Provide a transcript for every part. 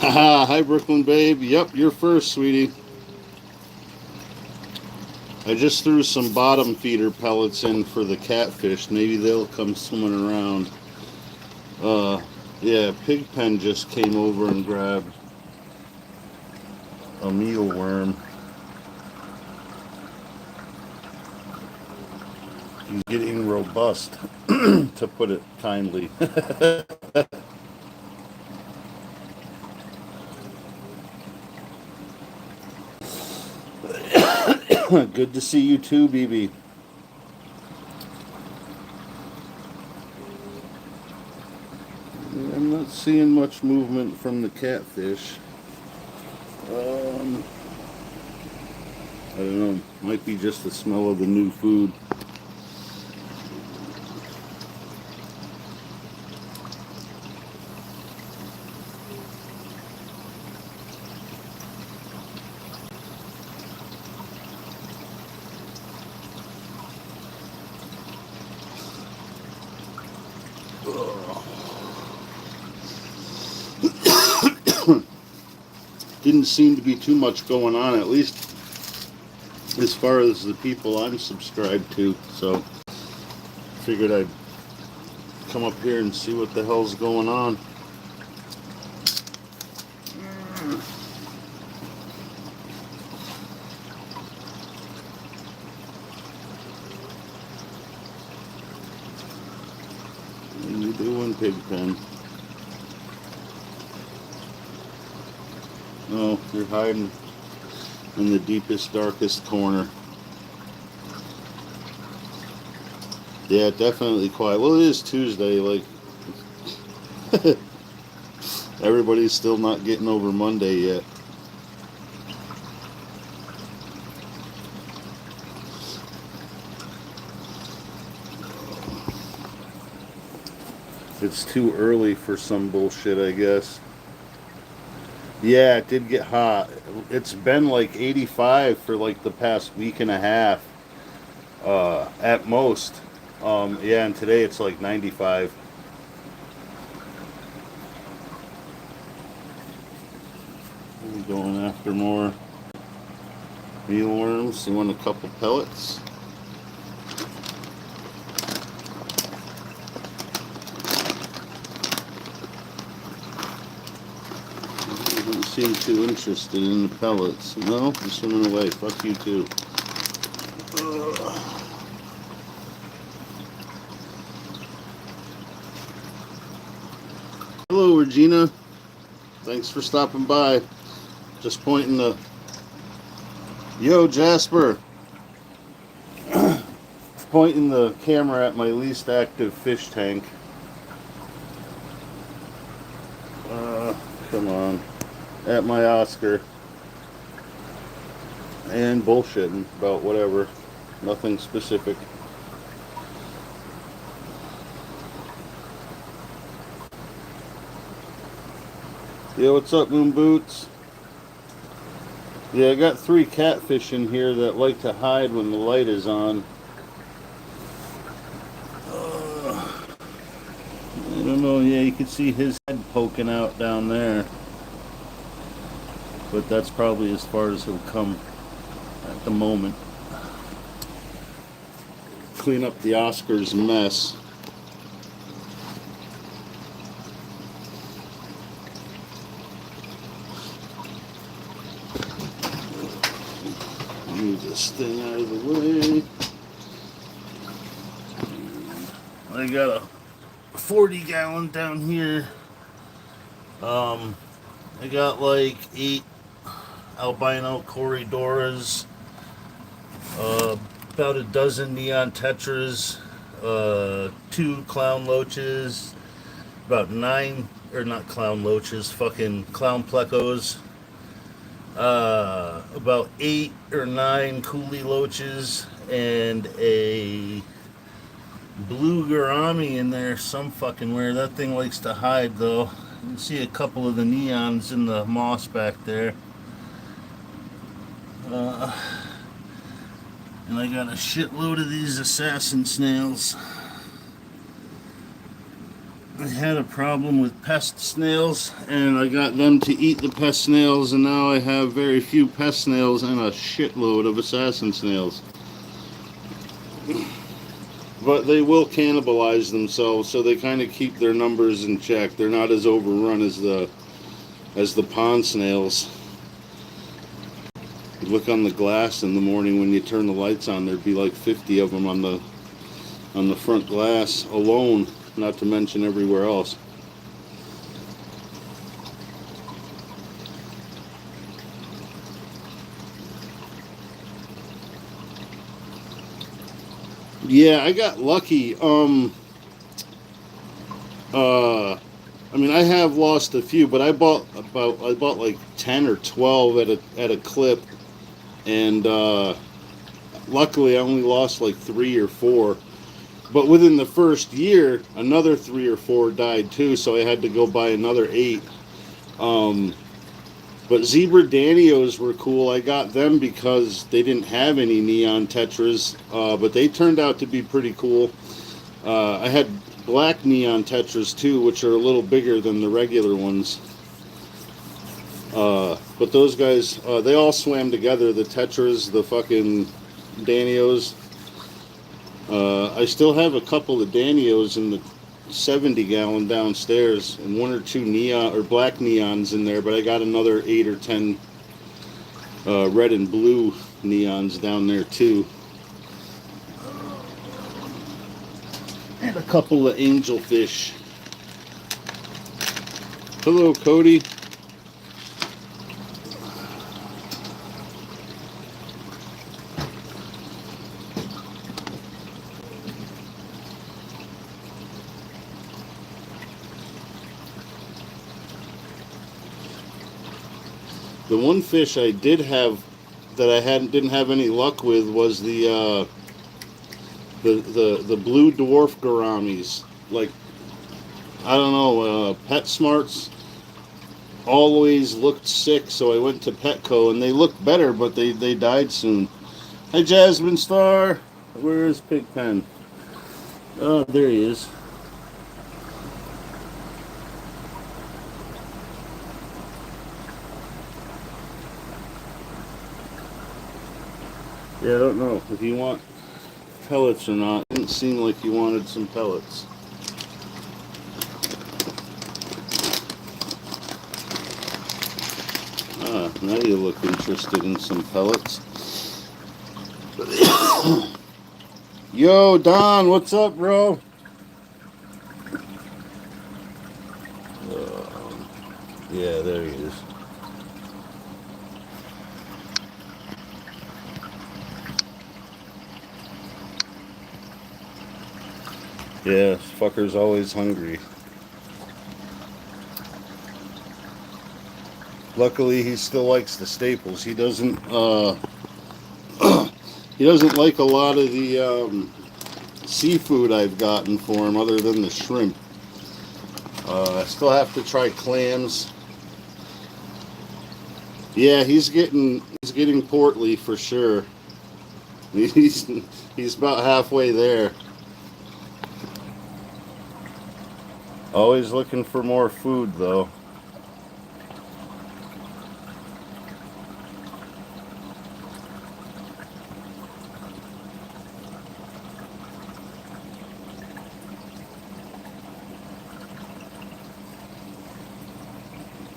Hi, Brooklyn babe. Yep, you're first, sweetie. I just threw some bottom feeder pellets in for the catfish. Maybe they'll come swimming around. Uh, yeah, Pigpen just came over and grabbed a mealworm. He's getting robust, to put it kindly. Good to see you too, BB. I'm not seeing much movement from the catfish. I don't know. Might be just the smell of the new food. Didn't seem to be too much going on, at least as far as the people I'm subscribed to. So figured I'd come up here and see what the hell's going on. What are you doing, Pigpen? Oh, you're hiding in the deepest, darkest corner. Yeah, definitely quiet. Well, it is Tuesday. Like, everybody's still not getting over Monday yet. It's too early for some bullshit, I guess. Yeah, it did get hot. It's been like 85 for like the past week and a half, at most. Yeah, and today it's like 95. We're going after more mealworms. You want a couple pellets? You don't seem too interested in the pellets. No, you're swimming away. Fuck you too. Hello, Regina. Thanks for stopping by. Just pointing the... Yo, Jasper. Pointing the camera at my least active fish tank. Come on. At my Oscar. And bullshitting about whatever. Nothing specific. Yeah, what's up, Moon Boots? Yeah, I got 3 catfish in here that like to hide when the light is on. I don't know, yeah, you can see his head poking out down there. But that's probably as far as he'll come at the moment. Clean up the Oscar's mess. Move this thing out of the way. I got a 40-gallon down here. I got like 8 albino corridoras, about a dozen neon tetras, 2 clown loaches, about 9, or not clown loaches, fucking clown plecos, about 8 or 9 coolie loaches, and a blue gourami in there some fucking where. That thing likes to hide though. You can see a couple of the neons in the moss back there. And I got a shitload of these assassin snails. I had a problem with pest snails, and I got them to eat the pest snails, and now I have very few pest snails and a shitload of assassin snails. But they will cannibalize themselves, so they kind of keep their numbers in check. They're not as overrun as the pond snails. You look on the glass in the morning when you turn the lights on, there'd be like 50 of them on the front glass alone, not to mention everywhere else. Yeah, I got lucky. I mean, I have lost a few, but I bought like 10 or 12 at a clip, and luckily I only lost like 3 or 4. But within the first year, another 3 or 4 died too, so I had to go buy another 8. But zebra danios were cool. I got them because they didn't have any neon tetras, but they turned out to be pretty cool. I had black neon tetras too, which are a little bigger than the regular ones. But those guys, they all swam together. The tetras, the fucking danios. I still have a couple of danios in the 70-gallon downstairs, and 1 or 2 neon or black neons in there, but I got another 8 or 10 red and blue neons down there too, and a couple of angelfish. Hello, Cody. The one fish I did have that I didn't have any luck with was the blue dwarf gouramis. Like, I don't know, PetSmarts always looked sick, so I went to Petco, and they looked better, but they died soon. Hi, Jasmine Star. Where is Pigpen? Oh, there he is. Yeah, I don't know if you want pellets or not. It didn't seem like you wanted some pellets. Ah, now you look interested in some pellets. Yo, Don, what's up, bro? Yeah, there he is. Yeah, this fucker's always hungry. Luckily, he still likes the staples. He doesn't. He doesn't like a lot of the seafood I've gotten for him, other than the shrimp. I still have to try clams. Yeah, he's getting portly for sure. He's about halfway there. Always looking for more food, though.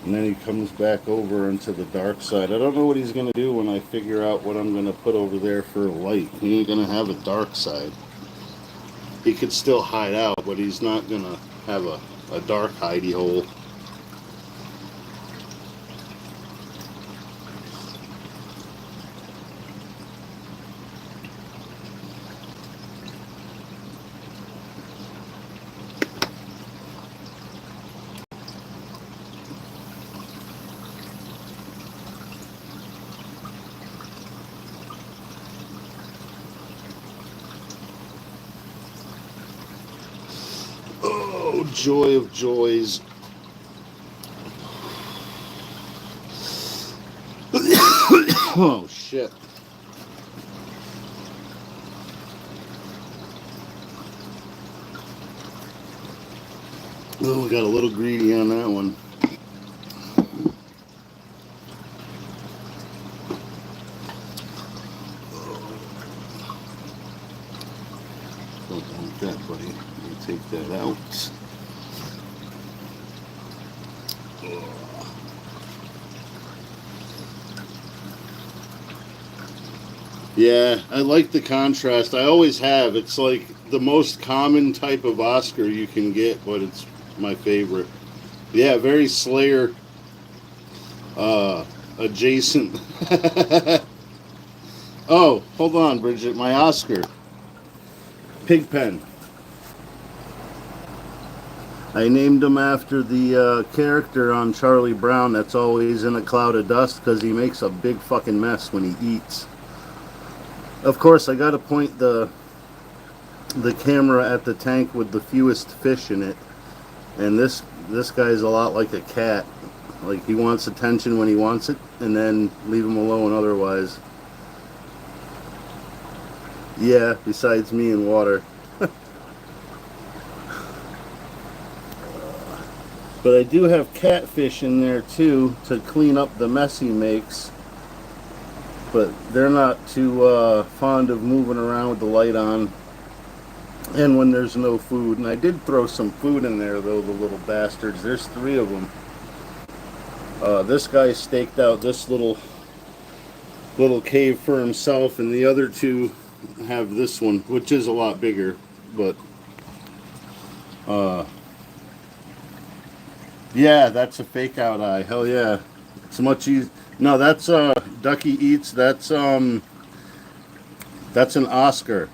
And then he comes back over into the dark side. I don't know what he's going to do when I figure out what I'm going to put over there for light. He ain't going to have a dark side. He could still hide out, but he's not going to have a dark hidey hole. Oh, joy of joys. Oh, shit. Oh, we got a little greedy on that one. Don't want that, buddy. Let me take that out. Yeah, I like the contrast. I always have. It's like the most common type of Oscar you can get, but it's my favorite. Yeah, very Slayer adjacent. Oh, hold on, Bridget. My Oscar. Pigpen. I named him after the character on Charlie Brown that's always in a cloud of dust because he makes a big fucking mess when he eats. Of course, I got to point the camera at the tank with the fewest fish in it, and this guy's a lot like a cat. Like, he wants attention when he wants it, and then leave him alone otherwise. Yeah, besides me and water. But I do have catfish in there too to clean up the mess he makes. But they're not too fond of moving around with the light on. And when there's no food. And I did throw some food in there though, the little bastards. There's 3 of them. This guy staked out this little cave for himself, and the other 2 have this one, which is a lot bigger. But yeah, that's a fake out eye. Hell yeah. It's much easier. No, that's Ducky Eats. That's an Oscar.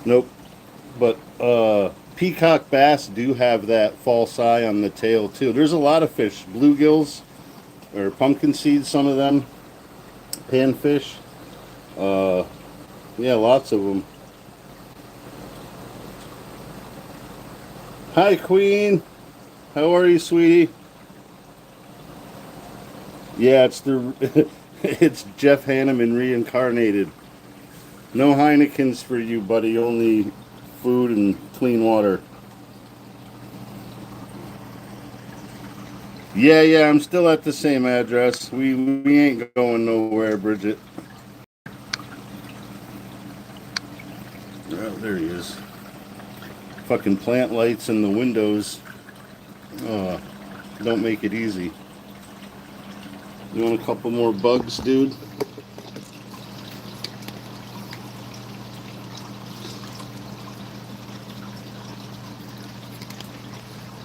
Nope. But peacock bass do have that false eye on the tail too. There's a lot of fish. Bluegills or pumpkin seeds, some of them. Panfish. Yeah, lots of them. Hi, Queen. How are you, sweetie? Yeah, it's the it's Jeff Hanneman reincarnated. No Heinekens for you, buddy. Only food and clean water. Yeah, I'm still at the same address. We ain't going nowhere, Bridget. Oh, there he is. Fucking plant lights in the windows. Oh, don't make it easy. You want a couple more bugs, dude?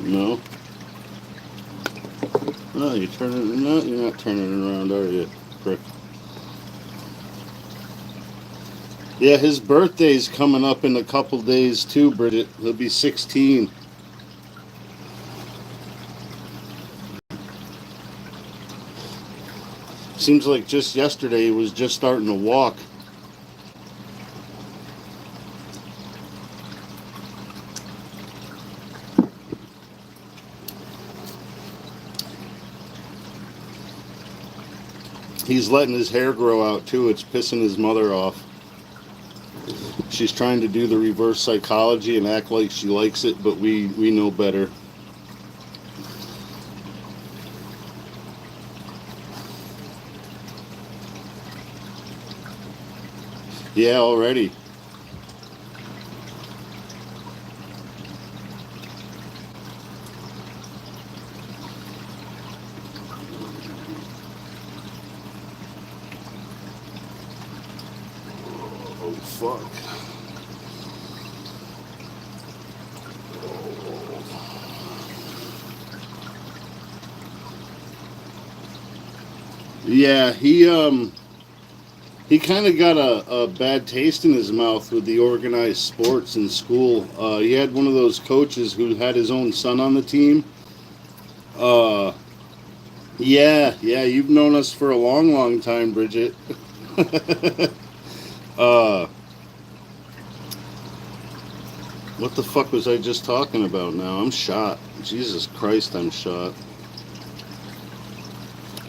No? No, you're not turning it around, are you, prick? Yeah, his birthday's coming up in a couple days too, Bridget. He'll be 16. Seems like just yesterday he was just starting to walk. He's letting his hair grow out too. It's pissing his mother off. She's trying to do the reverse psychology and act like she likes it, but we know better. Yeah, already. Oh, fuck. Yeah, he kind of got a bad taste in his mouth with the organized sports in school. He had one of those coaches who had his own son on the team. Uh, yeah, you've known us for a long, long time, Bridget. uh, what the fuck was I just talking about now? I'm shot. Jesus Christ, I'm shot.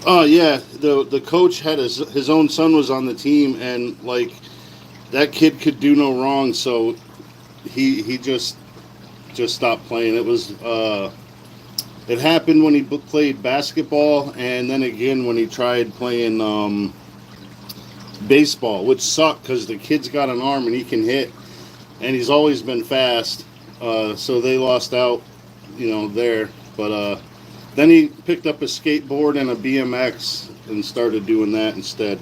Oh yeah, the coach had his own son was on the team, and like that kid could do no wrong, so he just stopped playing. It happened when he played basketball, and then again when he tried playing baseball, which sucked because the kid's got an arm and he can hit, and he's always been fast. So they lost out, there. But then he picked up a skateboard and a BMX and started doing that instead.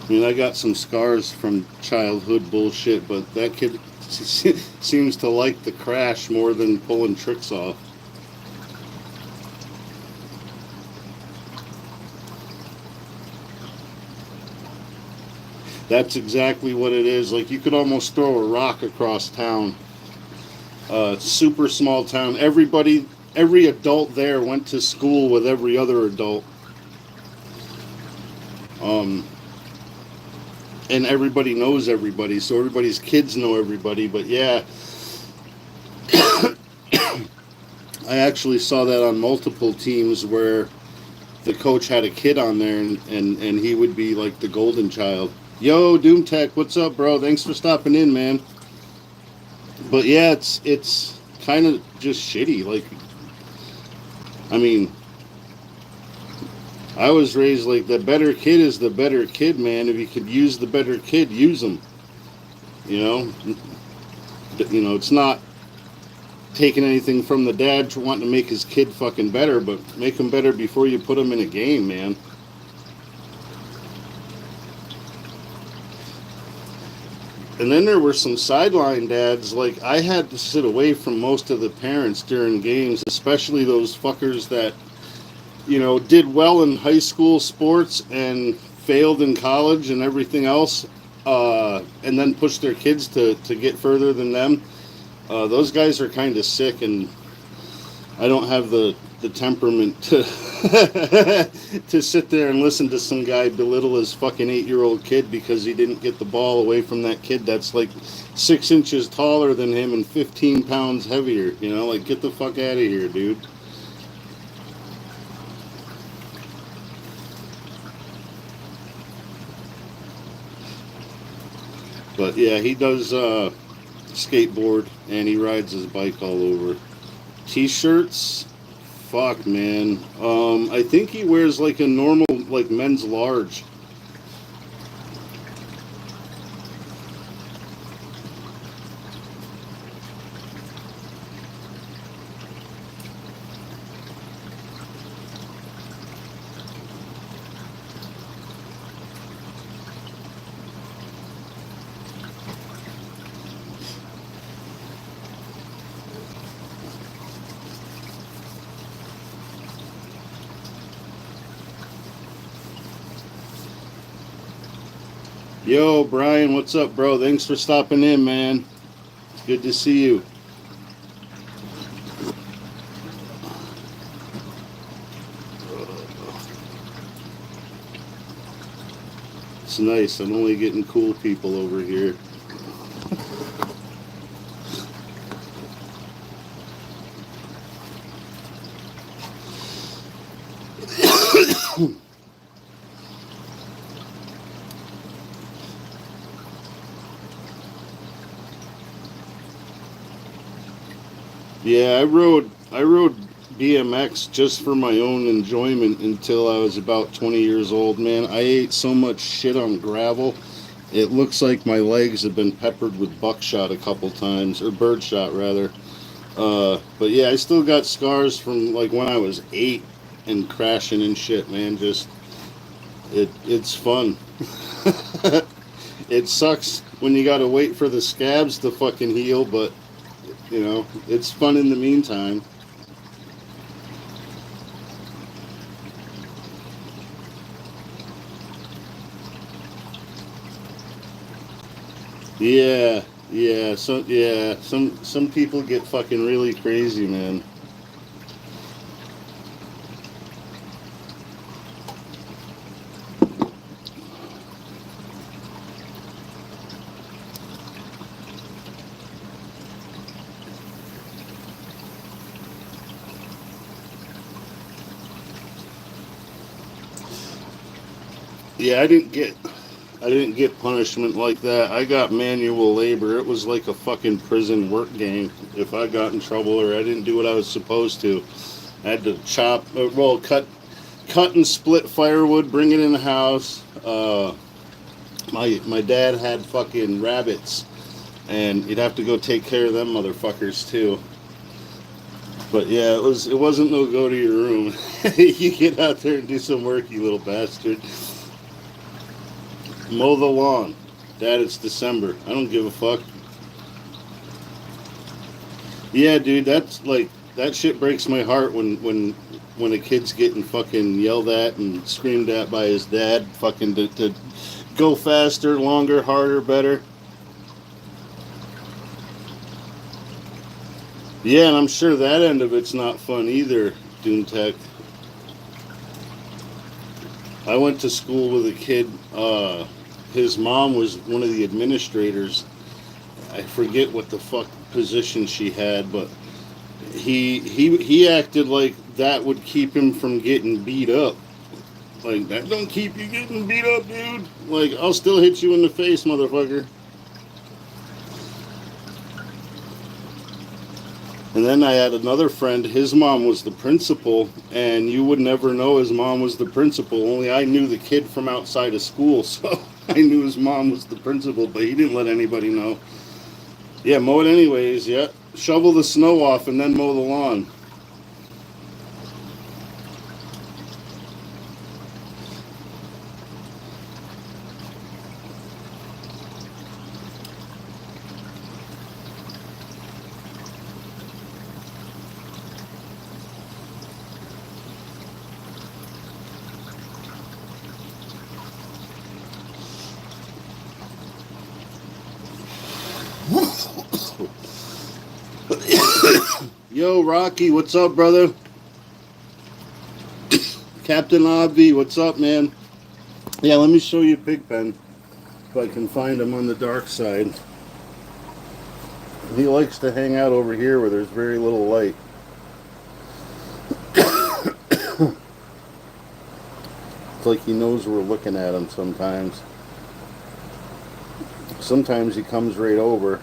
I mean, I got some scars from childhood bullshit, but that kid seems to like the crash more than pulling tricks off. That's exactly what it is. Like, you could almost throw a rock across town. Super small town. Every adult there went to school with every other adult. Um, and everybody knows everybody, so everybody's kids know everybody. But yeah, I actually saw that on multiple teams where the coach had a kid on there, and he would be like the golden child. Yo, Doom Tech, what's up, bro? Thanks for stopping in, man. But yeah, it's kind of just shitty. Like, I mean, I was raised like the better kid is the better kid, man. If you could use the better kid, use them. You know, it's not taking anything from the dad wanting to make his kid fucking better, but make him better before you put him in a game, man. And then there were some sideline dads. Like, I had to sit away from most of the parents during games, especially those fuckers that, did well in high school sports and failed in college and everything else, and then pushed their kids to get further than them. Those guys are kind of sick, and I don't have the temperament to to sit there and listen to some guy belittle his fucking 8-year-old kid because he didn't get the ball away from that kid that's like 6 inches taller than him and 15 pounds heavier. Like, get the fuck out of here, dude. But yeah, he does skateboard and he rides his bike all over. T-shirts, fuck, man. I think he wears like a normal, like, men's large. Yo, Brian, what's up, bro? Thanks for stopping in, man. It's good to see you. It's nice. I'm only getting cool people over here. Yeah, I rode BMX just for my own enjoyment until I was about 20 years old, man. I ate so much shit on gravel. It looks like my legs have been peppered with buckshot a couple times, or birdshot rather. But yeah, I still got scars from like when I was 8 and crashing and shit, man. Just it's fun. It sucks when you gotta wait for the scabs to fucking heal, but it's fun in the meantime. Yeah, some people get fucking really crazy, man. Yeah, I didn't get punishment like that. I got manual labor. It was like a fucking prison work game. If I got in trouble or I didn't do what I was supposed to, I had to cut and split firewood, bring it in the house. My dad had fucking rabbits, and you'd have to go take care of them motherfuckers too. But yeah, it wasn't no go to your room. You get out there and do some work, you little bastard. Mow the lawn. Dad, it's December. I don't give a fuck. Yeah, dude, that's like that shit breaks my heart when a kid's getting fucking yelled at and screamed at by his dad, fucking to go faster, longer, harder, better. Yeah, and I'm sure that end of it's not fun either, Dune Tech. I went to school with a kid. His mom was one of the administrators. I forget what the fuck position she had, but he acted like that would keep him from getting beat up. Like that don't keep you getting beat up, dude. Like I'll still hit you in the face, motherfucker. And then I had another friend, his mom was the principal, and you would never know his mom was the principal. Only I knew the kid from outside of school, so I knew his mom was the principal, but he didn't let anybody know. Yeah, mow it anyways, yeah. Shovel the snow off and then mow the lawn. Yo, Rocky, what's up, brother? Captain Obvi, what's up, man? Yeah, let me show you Pigpen if I can find him on the dark side. He likes to hang out over here where there's very little light. It's like he knows we're looking at him sometimes. Sometimes he comes right over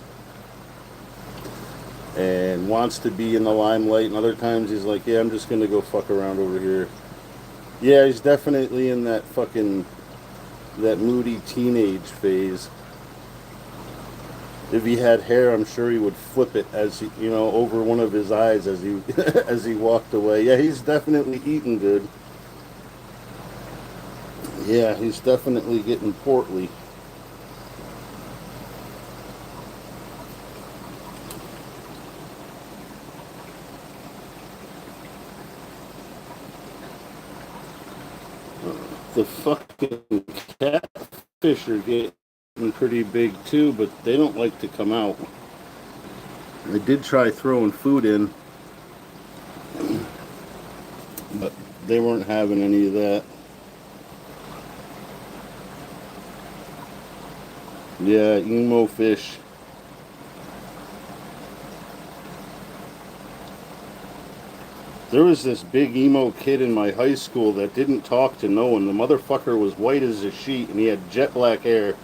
and wants to be in the limelight, and other times he's like, yeah, I'm just gonna go fuck around over here. Yeah, he's definitely in that moody teenage phase. If he had hair, I'm sure he would flip it as he, over one of his eyes as he as he walked away. Yeah, he's definitely eating good. Yeah, he's definitely getting portly. The fucking catfish are getting pretty big too, but they don't like to come out. I did try throwing food in, but they weren't having any of that. Yeah, emo fish. There was this big emo kid in my high school that didn't talk to no one. The motherfucker was white as a sheet and he had jet black hair.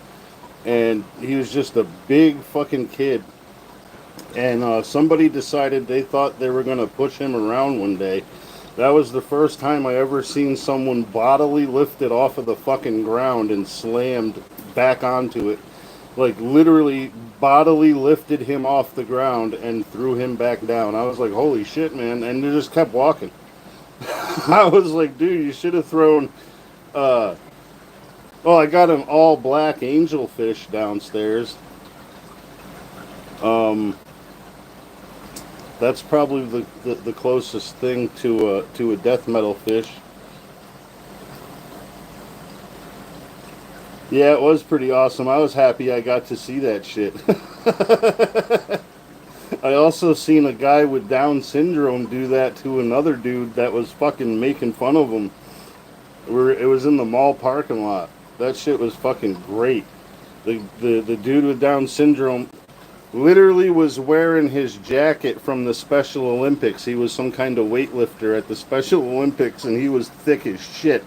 And he was just a big fucking kid. And somebody decided they thought they were going to push him around one day. That was the first time I ever seen someone bodily lifted off of the fucking ground and slammed back onto it. Like literally bodily lifted him off the ground and threw him back down. I was like, holy shit, man. And they just kept walking. I was like, dude, you should have thrown... well, I got an all black angelfish downstairs. That's probably the closest thing to a death metal fish. Yeah, it was pretty awesome. I was happy I got to see that shit. I also seen a guy with Down syndrome do that to another dude that was fucking making fun of him. It was in the mall parking lot. That shit was fucking great. The dude with Down syndrome literally was wearing his jacket from the Special Olympics. He was some kind of weightlifter at the Special Olympics, and he was thick as shit.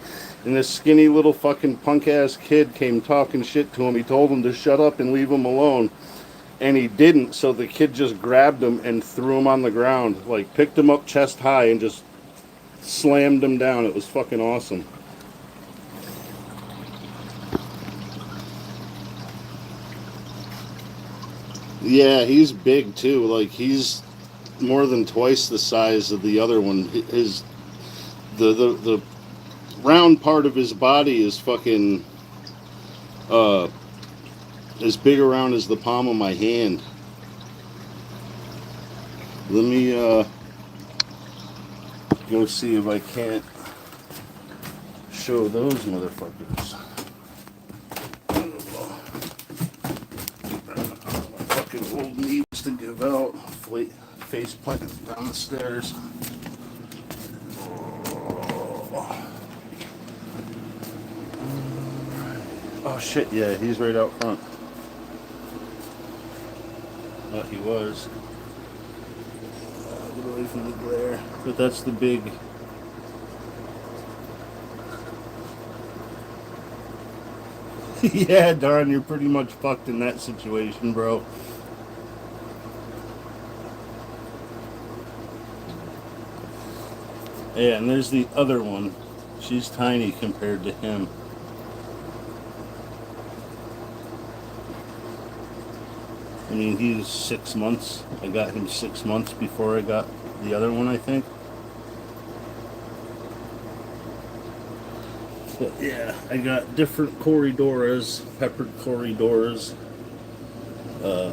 And this skinny little fucking punk ass kid came talking shit to him. He told him to shut up and leave him alone. And he didn't, so the kid just grabbed him and threw him on the ground. Like, picked him up chest high and just slammed him down. It was fucking awesome. Yeah, he's big too. Like, he's more than twice the size of the other one. The round part of his body is fucking as big around as the palm of my hand. Let me go see if I can't show those motherfuckers. Fucking old needs to give out. Face planted down the stairs. Oh shit, yeah, he's right out front. Thought he was. Get away from the glare. But that's the big. Yeah, Don, you're pretty much fucked in that situation, bro. Yeah, and there's the other one. She's tiny compared to him. I mean, he's 6 months. I got him 6 months before I got the other one, I think. But yeah, I got different corridoras, peppered corridoras. I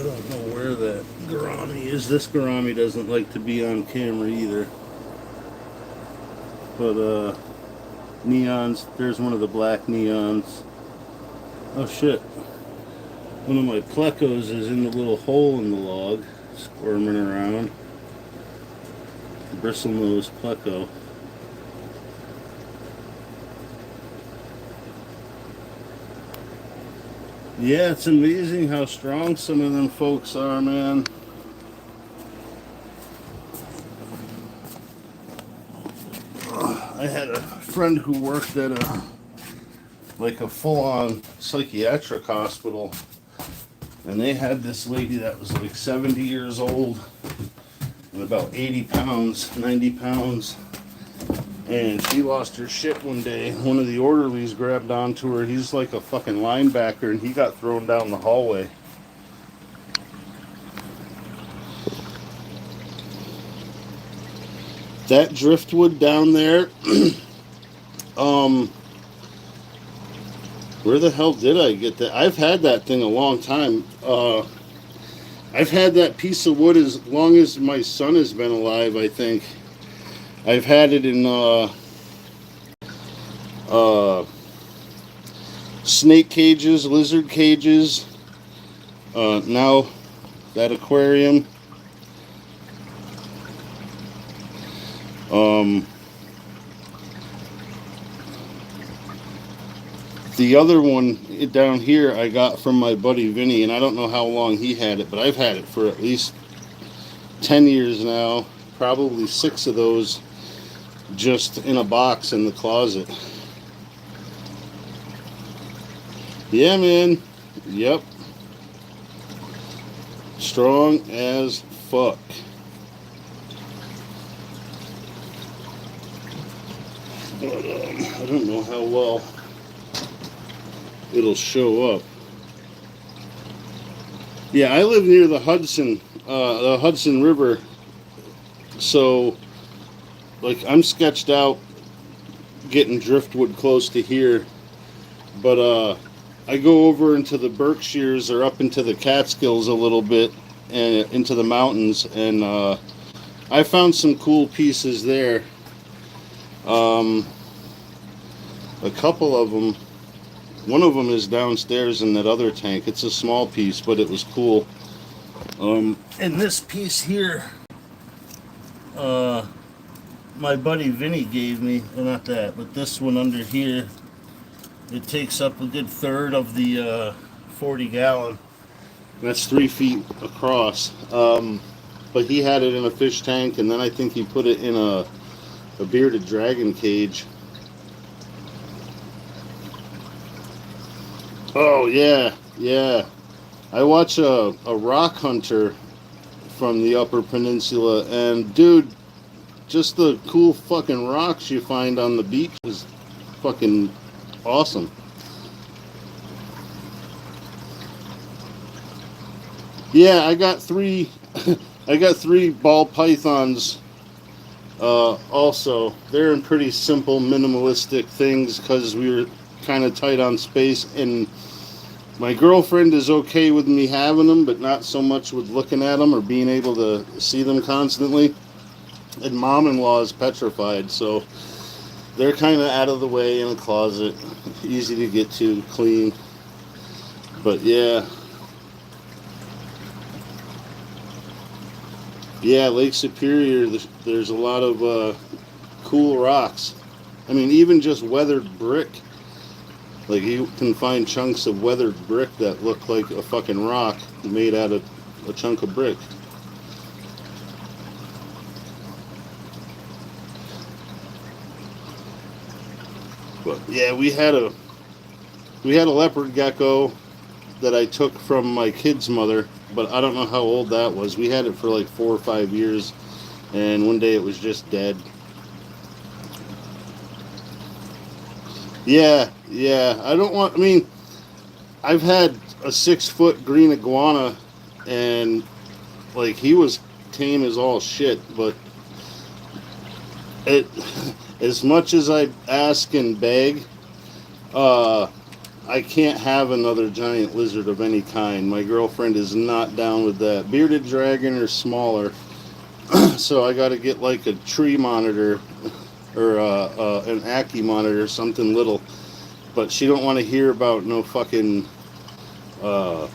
don't know where that gourami is. This gourami doesn't like to be on camera either. But neons, there's one of the black neons. Oh shit. One of my plecos is in the little hole in the log, squirming around. Bristlenose pleco. Yeah, it's amazing how strong some of them folks are, man. I had a friend who worked at a full-on psychiatric hospital, and they had this lady that was like 70 years old and about 80 pounds, 90 pounds, and she lost her shit one day. One of the orderlies grabbed onto her. He's like a fucking linebacker, and he got thrown down the hallway. That driftwood down there, where the hell did I get that? I've had that thing a long time. I've had that piece of wood as long as my son has been alive, I think. I've had it in snake cages, lizard cages, now that aquarium. The other one down here I got from my buddy Vinny, and I don't know how long he had it, but I've had it for at least 10 years now. Probably 6 of those just in a box in the closet. Yeah, man. Yep. Strong as fuck. But, I don't know how well it'll show up. Yeah, I live near the Hudson River, so like I'm sketched out getting driftwood close to here, but I go over into the Berkshires or up into the Catskills a little bit and into the mountains, and I found some cool pieces there. A couple of them. One of them is downstairs in that other tank. It's a small piece, but it was cool. And this piece here, my buddy Vinny gave me. Well, not that, but this one under here. It takes up a good third of the 40 gallon. That's 3 feet across. But he had it in a fish tank, and then I think he put it in a a bearded dragon cage. Oh yeah, yeah. I watch a rock hunter from the Upper Peninsula, and dude, just the cool fucking rocks you find on the beach is fucking awesome. Yeah, I got three. I got three ball pythons. Also, they're in pretty simple, minimalistic things because we were kind of tight on space, and my girlfriend is okay with me having them, but not so much with looking at them or being able to see them constantly. And mom-in-law is petrified, so they're kind of out of the way in a closet, easy to get to, clean. But yeah, yeah, Lake Superior, there's a lot of cool rocks. I mean, even just weathered brick. Like, you can find chunks of weathered brick that look like a fucking rock made out of a chunk of brick. But yeah, we had a leopard gecko that I took from my kid's mother, but I don't know how old that was. We had it for like 4 or 5 years, and one day it was just dead. Yeah, yeah. I don't want. I mean, I've had a 6 foot green iguana, and like he was tame as all shit. But it, as much as I ask and beg, uh, I can't have another giant lizard of any kind. My girlfriend is not down with that. Bearded dragon or smaller, so I got to get like a tree monitor or an Ackie monitor, something little. But she don't want to hear about no fucking uh,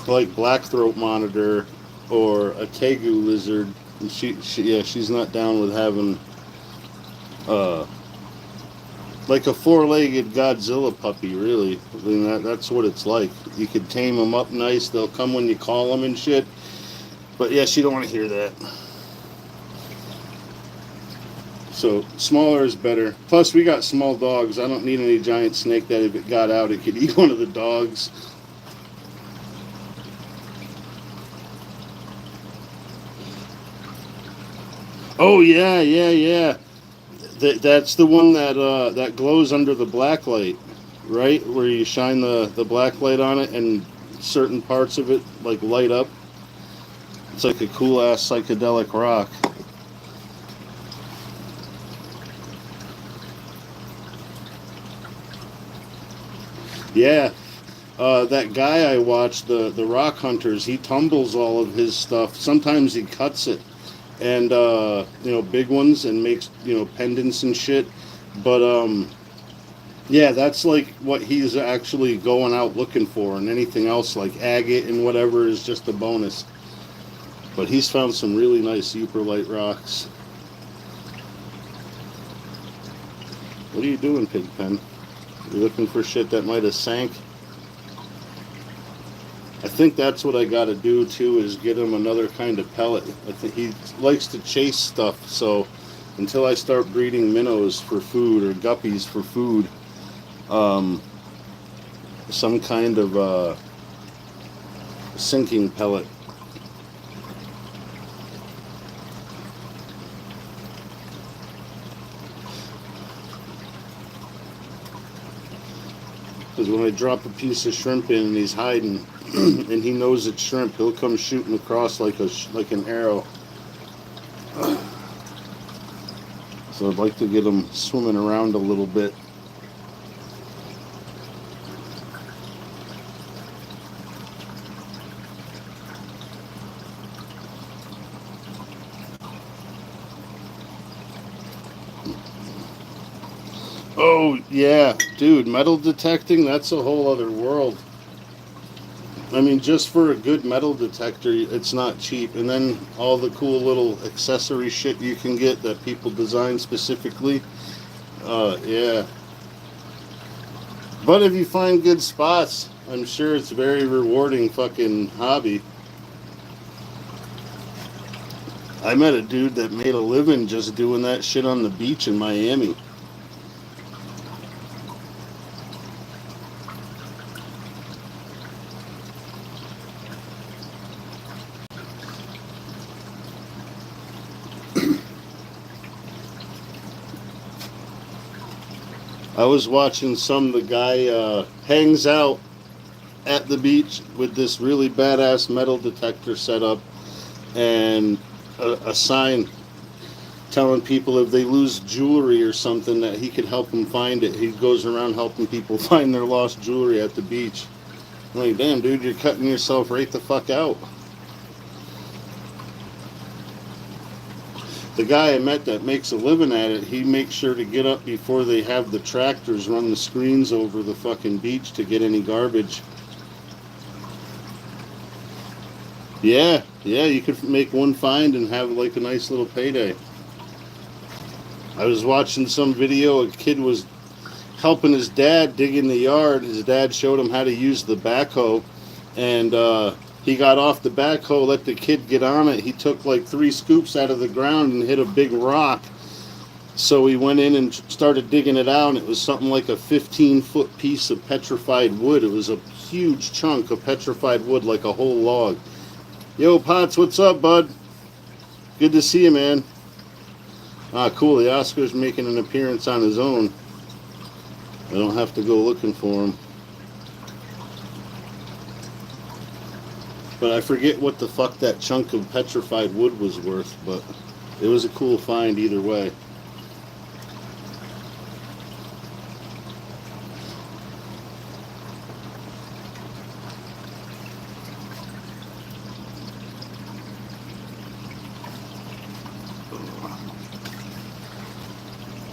like black throat monitor or a tegu lizard. And she's not down with having uh, like a four-legged Godzilla puppy. Really, I mean that's what it's like. You could tame them up nice; they'll come when you call them and shit. But yeah, she don't want to hear that. So smaller is better. Plus, we got small dogs. I don't need any giant snake that if it got out, it could eat one of the dogs. Oh yeah, yeah, yeah. That's the one that glows under the black light, right? Where you shine the black light on it, and certain parts of it like light up. It's like a cool ass psychedelic rock. Yeah, that guy I watched, the rock hunters, he tumbles all of his stuff. Sometimes he cuts it, and big ones, and makes pendants and shit. But yeah, that's like what he's actually going out looking for, and anything else like agate and whatever is just a bonus. But he's found some really nice super light rocks. What are you doing, Pigpen? You looking for shit that might have sank? I think that's what I got to do too, is get him another kind of pellet. I think he likes to chase stuff, so until I start breeding minnows for food or guppies for food, some kind of sinking pellet. Because when I drop a piece of shrimp in and he's hiding, and he knows it's shrimp, he'll come shooting across like an arrow. So I'd like to get him swimming around a little bit. Oh yeah, dude, metal detecting, that's a whole other world. I mean, just for a good metal detector, it's not cheap. And then all the cool little accessory shit you can get that people design specifically. Yeah. But if you find good spots, I'm sure it's a very rewarding fucking hobby. I met a dude that made a living just doing that shit on the beach in Miami. I was watching the guy hangs out at the beach with this really badass metal detector set up and a sign telling people if they lose jewelry or something that he could help them find it. He goes around helping people find their lost jewelry at the beach. I'm like, damn, dude, you're cutting yourself right the fuck out. The guy I met that makes a living at it, he makes sure to get up before they have the tractors run the screens over the fucking beach to get any garbage. Yeah, you could make one find and have like a nice little payday. I was watching some video, a kid was helping his dad dig in the yard. His dad showed him how to use the backhoe, and he got off the backhoe, let the kid get on it. He took like 3 scoops out of the ground and hit a big rock. So he went in and started digging it out, and it was something like a 15-foot piece of petrified wood. It was a huge chunk of petrified wood, like a whole log. Yo, Potts, what's up, bud? Good to see you, man. Ah, cool. The Oscar's making an appearance on his own. I don't have to go looking for him. But I forget what the fuck that chunk of petrified wood was worth, but it was a cool find either way.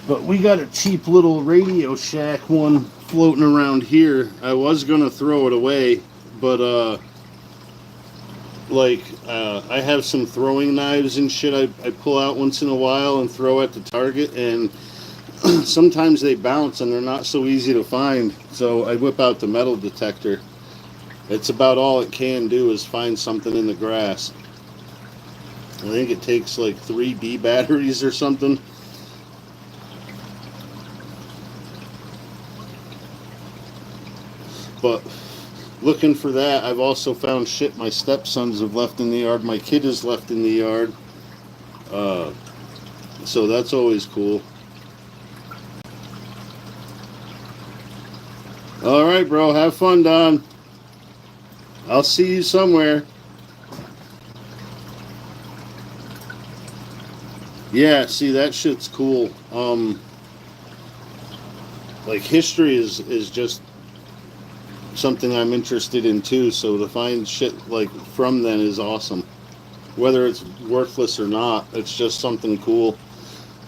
But we got a cheap little Radio Shack one floating around here. I was going to throw it away, but I have some throwing knives and shit I pull out once in a while and throw at the target, and sometimes they bounce and they're not so easy to find. So I whip out the metal detector. It's about all it can do is find something in the grass. I think it takes like 3 B batteries or something. But looking for that, I've also found shit my stepsons have left in the yard. My kid has left in the yard. So that's always cool. All right, bro. Have fun, Don. I'll see you somewhere. Yeah, see, that shit's cool. Like, history is just something I'm interested in too, so to find shit like from then is awesome. Whether it's worthless or not, it's just something cool.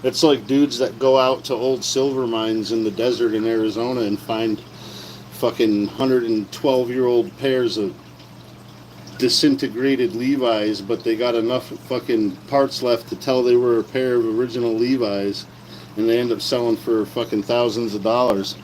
It's like dudes that go out to old silver mines in the desert in Arizona and find fucking 112-year-old pairs of disintegrated Levi's, but they got enough fucking parts left to tell they were a pair of original Levi's, and they end up selling for fucking thousands of dollars.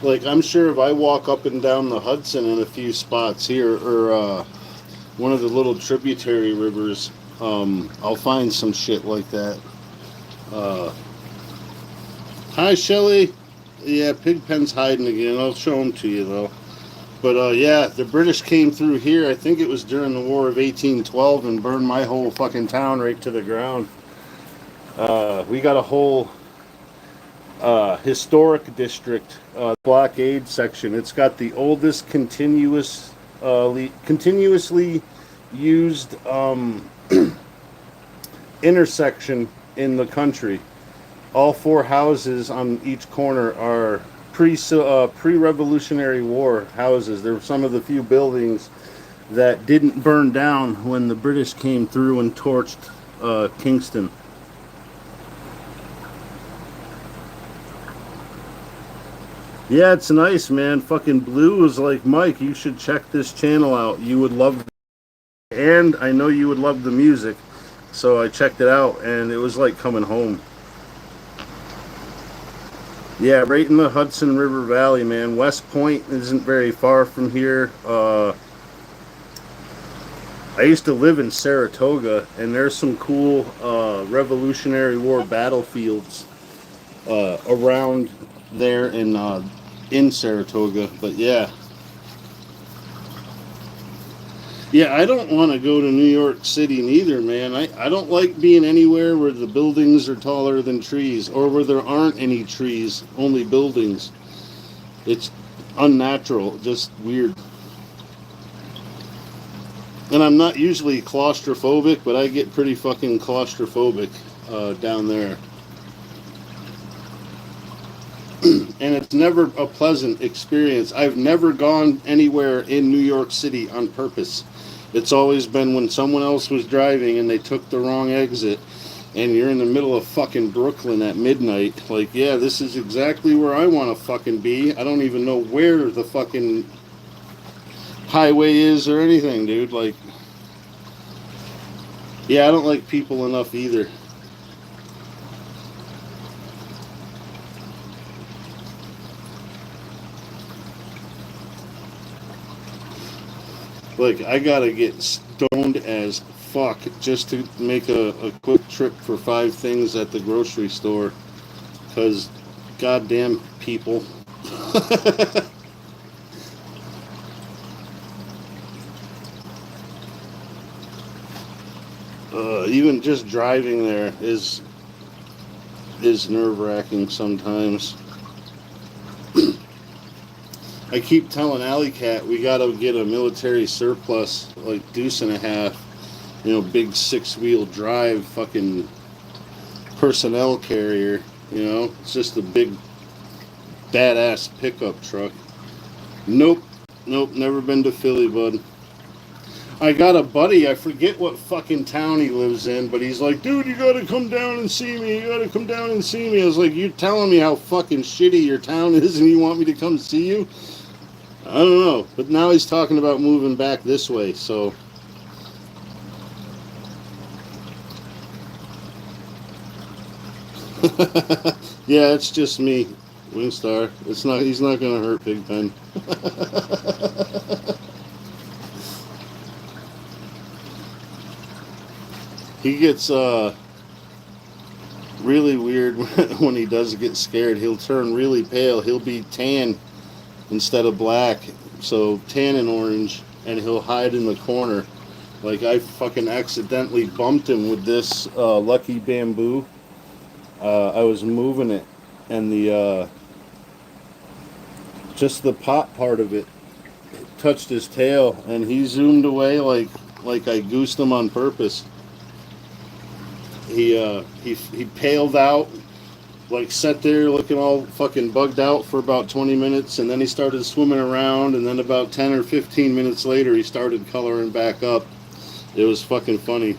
Like, I'm sure if I walk up and down the Hudson in a few spots here, or one of the little tributary rivers, I'll find some shit like that. Hi, Shelly. Yeah, Pigpen's hiding again. I'll show him to you, though. But, yeah, the British came through here. I think it was during the War of 1812 and burned my whole fucking town right to the ground. We got a whole historic district blockade section. It's got the oldest continuously used intersection in the country. All 4 houses on each corner are pre-Revolutionary War houses. They're some of the few buildings that didn't burn down when the British came through and torched Kingston. Yeah, it's nice, man. Fucking Blue was like, Mike, you should check this channel out. You would love, and I know you would love the music. So I checked it out, and it was like coming home. Yeah, right in the Hudson River Valley, man. West Point isn't very far from here. I used to live in Saratoga, and there's some cool Revolutionary War battlefields around there in Saratoga. But yeah, yeah, I don't want to go to New York City neither, man. I don't like being anywhere where the buildings are taller than trees or where there aren't any trees, only buildings. It's unnatural, just weird. And I'm not usually claustrophobic, but I get pretty fucking claustrophobic down there. And it's never a pleasant experience. I've never gone anywhere in New York City on purpose. It's always been when someone else was driving and they took the wrong exit and you're in the middle of fucking Brooklyn at midnight. Like, yeah, this is exactly where I want to fucking be. I don't even know where the fucking highway is or anything, dude. Like, yeah, I don't like people enough either. Like, I gotta get stoned as fuck just to make a quick trip for 5 things at the grocery store. Because, goddamn people. Even just driving there is nerve wracking sometimes. I keep telling Alley Cat we gotta get a military surplus, like deuce and a half, big 6-wheel drive fucking personnel carrier. It's just a big badass pickup truck. Nope, nope, never been to Philly, bud. I got a buddy, I forget what fucking town he lives in, but he's like, dude, you gotta come down and see me. You gotta come down and see me. I was like, you're telling me how fucking shitty your town is and you want me to come see you? I don't know. But now he's talking about moving back this way, so. Yeah, it's just me, Wingstar. He's not gonna hurt Pigpen. He gets really weird when he does get scared. He'll turn really pale. He'll be tan instead of black. So tan and orange, and he'll hide in the corner. Like I fucking accidentally bumped him with this lucky bamboo. I was moving it, and the just the pot part of it touched his tail, and he zoomed away like I goosed him on purpose. He paled out, like sat there looking all fucking bugged out for about 20 minutes, and then he started swimming around, and then about 10 or 15 minutes later he started coloring back up. It was fucking funny.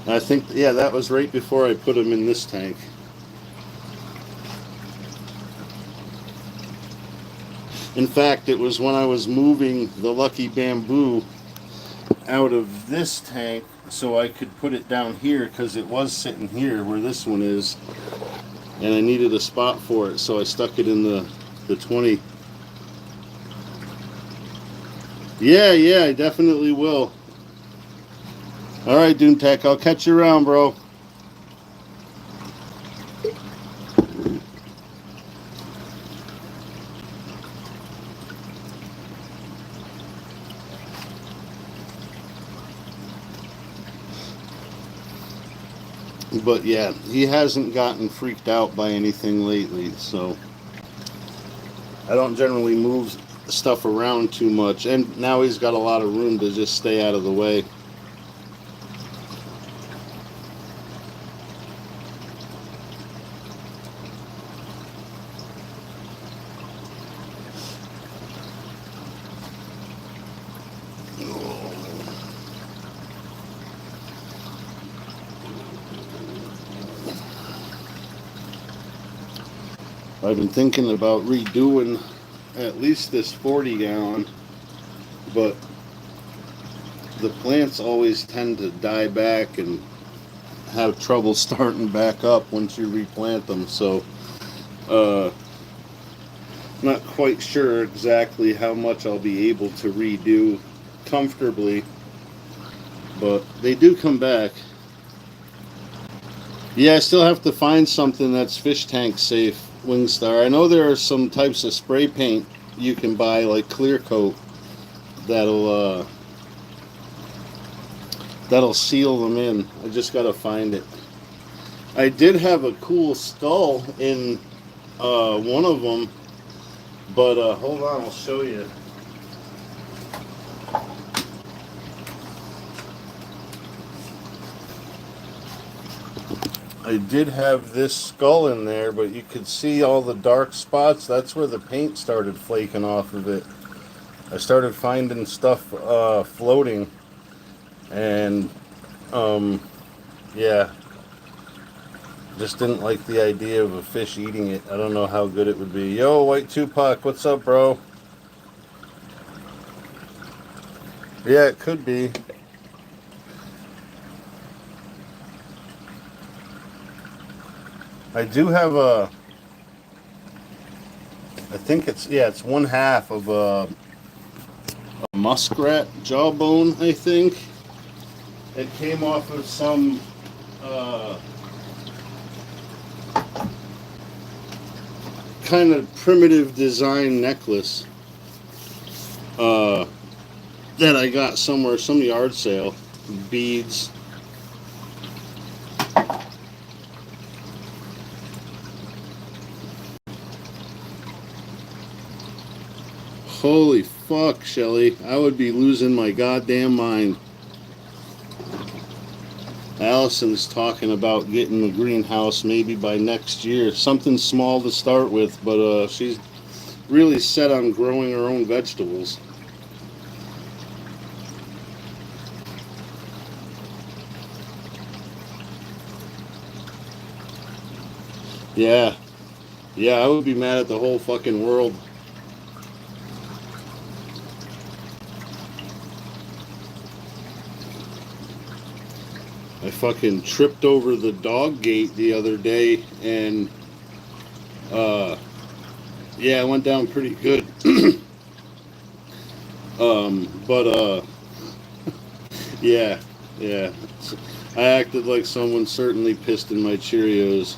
I think, yeah, that was right before I put him in this tank. In fact, it was when I was moving the lucky bamboo out of this tank so I could put it down here, because it was sitting here where this one is, and I needed a spot for it, so I stuck it in the 20. Yeah, I definitely will. All right, Doontech, I'll catch you around, bro. But yeah, he hasn't gotten freaked out by anything lately, so I don't generally move stuff around too much, and now he's got a lot of room to just stay out of the way. I've been thinking about redoing at least this 40 gallon, but the plants always tend to die back and have trouble starting back up once you replant them. So, uh, not quite sure exactly how much I'll be able to redo comfortably, but they do come back. Yeah, I still have to find something that's fish tank safe, Wingstar. I know there are some types of spray paint you can buy, like clear coat, that'll seal them in. I just gotta find it. I did have a cool skull in one of them, but hold on, I'll show you. I did have this skull in there, but you could see all the dark spots. That's where the paint started flaking off of it. I started finding stuff floating, and yeah, just didn't like the idea of a fish eating it. I don't know how good it would be. Yo, White Tupac, what's up, bro? Yeah, it could be. I do have I think it's one half of a muskrat jawbone, I think. It came off of some kind of primitive design necklace that I got somewhere, some yard sale. Beads. Holy fuck, Shelly. I would be losing my goddamn mind. Allison's talking about getting a greenhouse maybe by next year. Something small to start with, but she's really set on growing her own vegetables. Yeah. Yeah, I would be mad at the whole fucking world. I fucking tripped over the dog gate the other day, and yeah, it went down pretty good. But yeah, yeah. I acted like someone certainly pissed in my Cheerios.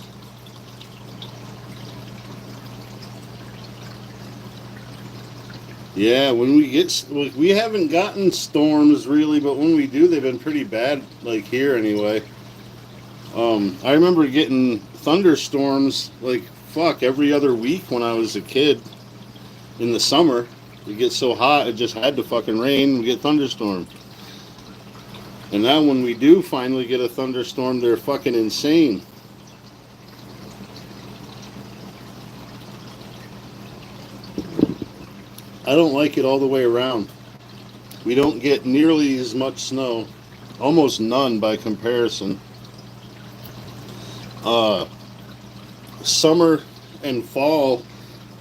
Yeah, when we haven't gotten storms really, but when we do, they've been pretty bad, like here anyway. I remember getting thunderstorms like fuck every other week when I was a kid in the summer. It get so hot, it just had to fucking rain. We get thunderstorms. And now when we do finally get a thunderstorm, they're fucking insane. I don't like it all the way around. We don't get nearly as much snow. Almost none by comparison. Summer and fall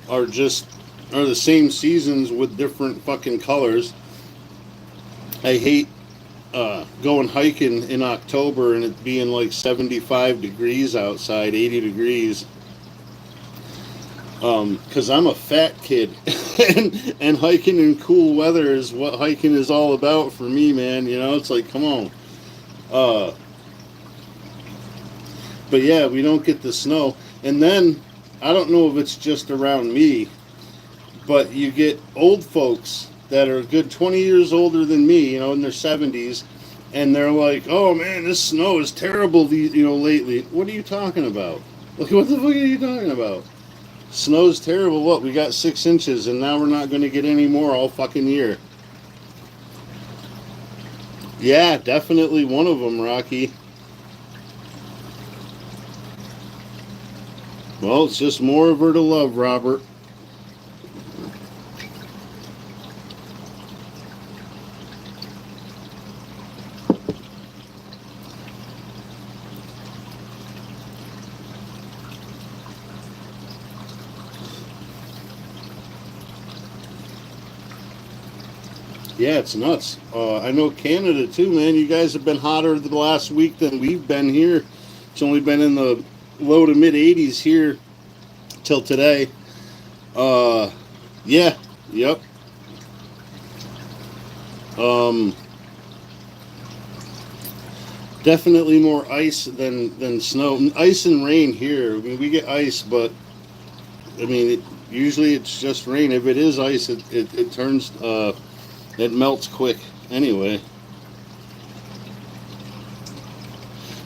are the same seasons with different fucking colors. I hate going hiking in October and it being like 75 degrees outside, 80 degrees. Because I'm a fat kid, and hiking in cool weather is what hiking is all about for me, man. You know, it's like, come on. But yeah, we don't get the snow. And then, I don't know if it's just around me, but you get old folks that are a good 20 years older than me, you know, in their 70s, and they're like, oh man, this snow is terrible, lately. What are you talking about? Like, what the fuck are you talking about? Snow's terrible. What? We got 6 inches, and now we're not going to get any more all fucking year. Yeah, definitely one of them, Rocky. Well, it's just more of her to love, Robert. Yeah, it's nuts. I know Canada too, man. You guys have been hotter the last week than we've been here. It's only been in the low to mid 80s here till today. Uh, yeah, yep. Um, Definitely more ice than snow. Ice and rain here. I mean, we get ice, but I mean, usually it's just rain. If it is ice, it turns, it melts quick. Anyway,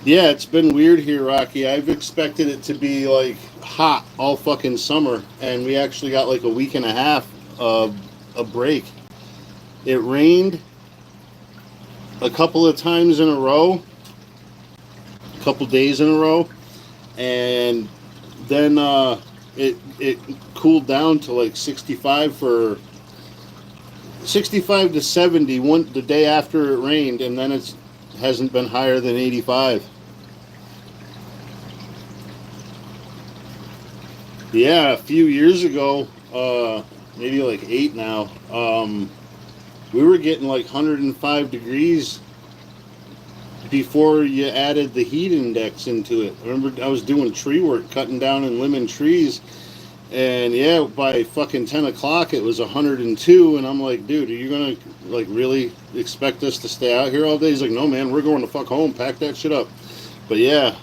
yeah, it's been weird here, Rocky. I've expected it to be like hot all fucking summer, and we actually got like a week and a half of a break. It rained a couple of times in a row, a couple days in a row, and then it cooled down to like 65 to 70 the day after it rained, and then it hasn't been higher than 85. Yeah, a few years ago, maybe like 8 now, we were getting like 105 degrees before you added the heat index into it. I remember I was doing tree work, cutting down and limbing trees, and yeah, by fucking 10 o'clock it was 102, and I'm like, dude, are you gonna like really expect us to stay out here all day? He's like, no, man, we're going to fuck home, pack that shit up. But yeah,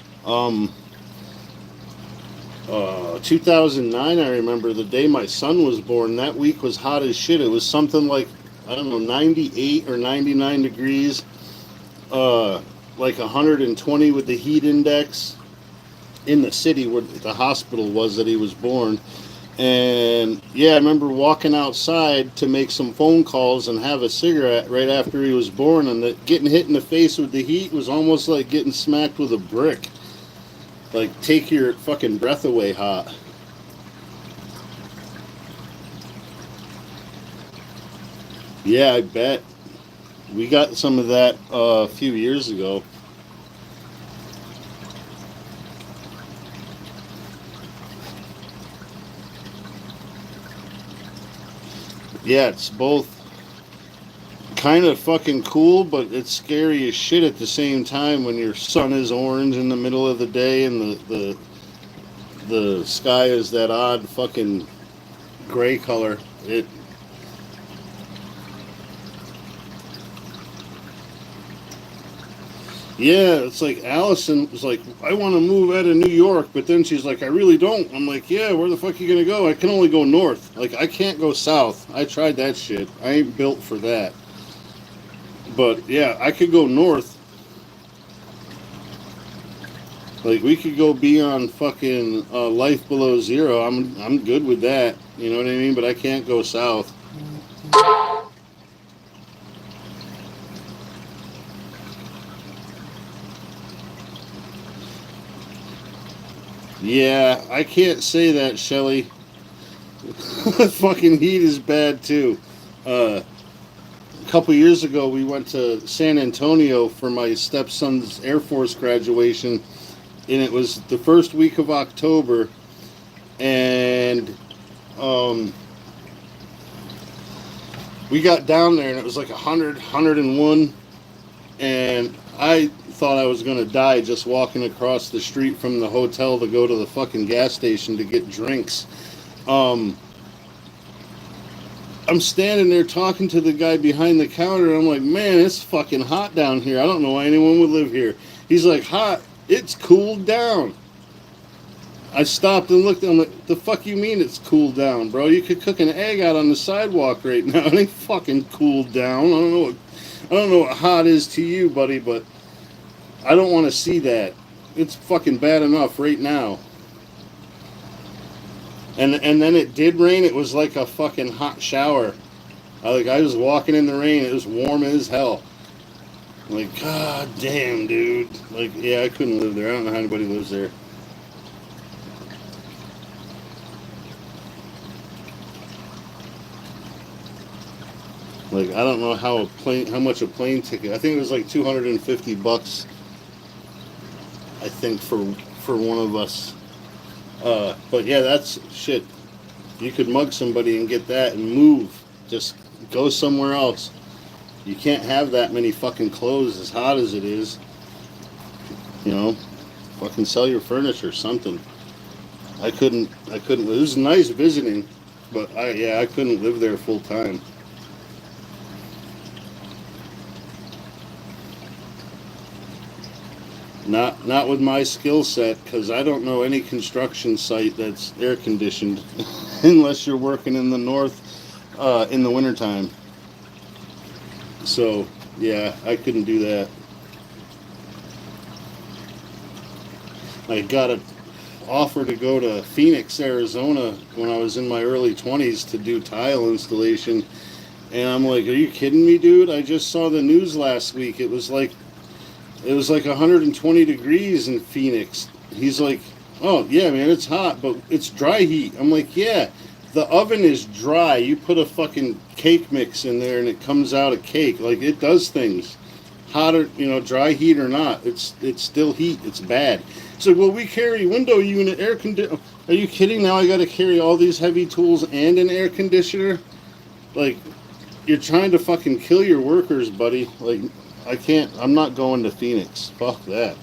2009, I remember the day my son was born. That week was hot as shit. It was something like, I don't know, 98 or 99 degrees, like 120 with the heat index in the city where the hospital was that he was born. And yeah, I remember walking outside to make some phone calls and have a cigarette right after he was born, and getting hit in the face with the heat was almost like getting smacked with a brick. Like, take your fucking breath away hot. Yeah, I bet. We got some of that a few years ago. Yeah, it's both kind of fucking cool, but it's scary as shit at the same time when your sun is orange in the middle of the day and the sky is that odd fucking gray color. It Yeah, it's like Allison was like, I want to move out of New York, but then she's like, I really don't. I'm like, yeah, where the fuck are you gonna go? I can only go north. Like, I can't go south. I tried that shit. I ain't built for that. But yeah, I could go north. Like, we could go be on fucking life below zero. I'm good with that. You know what I mean? But I can't go south. Yeah, I can't say that, Shelly. Fucking heat is bad too. A couple years ago, we went to San Antonio for my stepson's Air Force graduation, and it was the first week of October, and um, we got down there, and it was like 100, and I thought I was gonna die just walking across the street from the hotel to go to the fucking gas station to get drinks. Um, I'm standing there talking to the guy behind the counter, and I'm like, man, it's fucking hot down here. I don't know why anyone would live here. He's like, hot? It's cooled down. I stopped and looked. I'm like, the fuck you mean it's cooled down, bro? You could cook an egg out on the sidewalk right now. It ain't fucking cooled down. I don't know what hot is to you, buddy, but I don't want to see that. It's fucking bad enough right now. And then it did rain. It was like a fucking hot shower. I was walking in the rain. It was warm as hell. I'm like, god damn, dude. Like, yeah, I couldn't live there. I don't know how anybody lives there. Like, I don't know how much a plane ticket. I think it was like $250. I think for one of us. But yeah, that's shit. You could mug somebody and get that and move. Just go somewhere else. You can't have that many fucking clothes as hot as it is. You know, fucking sell your furniture, something. I couldn't. It was nice visiting, but I couldn't live there full time. Not with my skill set, because I don't know any construction site that's air conditioned, unless you're working in the north in the wintertime. So yeah, I couldn't do that. I got an offer to go to Phoenix, Arizona when I was in my early 20s to do tile installation. And I'm like, are you kidding me, dude? I just saw the news last week. It was like 120 degrees in Phoenix. He's like, oh, yeah, man, it's hot, but it's dry heat. I'm like, yeah, the oven is dry. You put a fucking cake mix in there and it comes out a cake. Like, it does things. Hotter, dry heat or not, it's still heat. It's bad. So, well, we carry window unit, air conditioner. Are you kidding? Now I got to carry all these heavy tools and an air conditioner? Like, you're trying to fucking kill your workers, buddy. Like, I can't. I'm not going to Phoenix. Fuck that.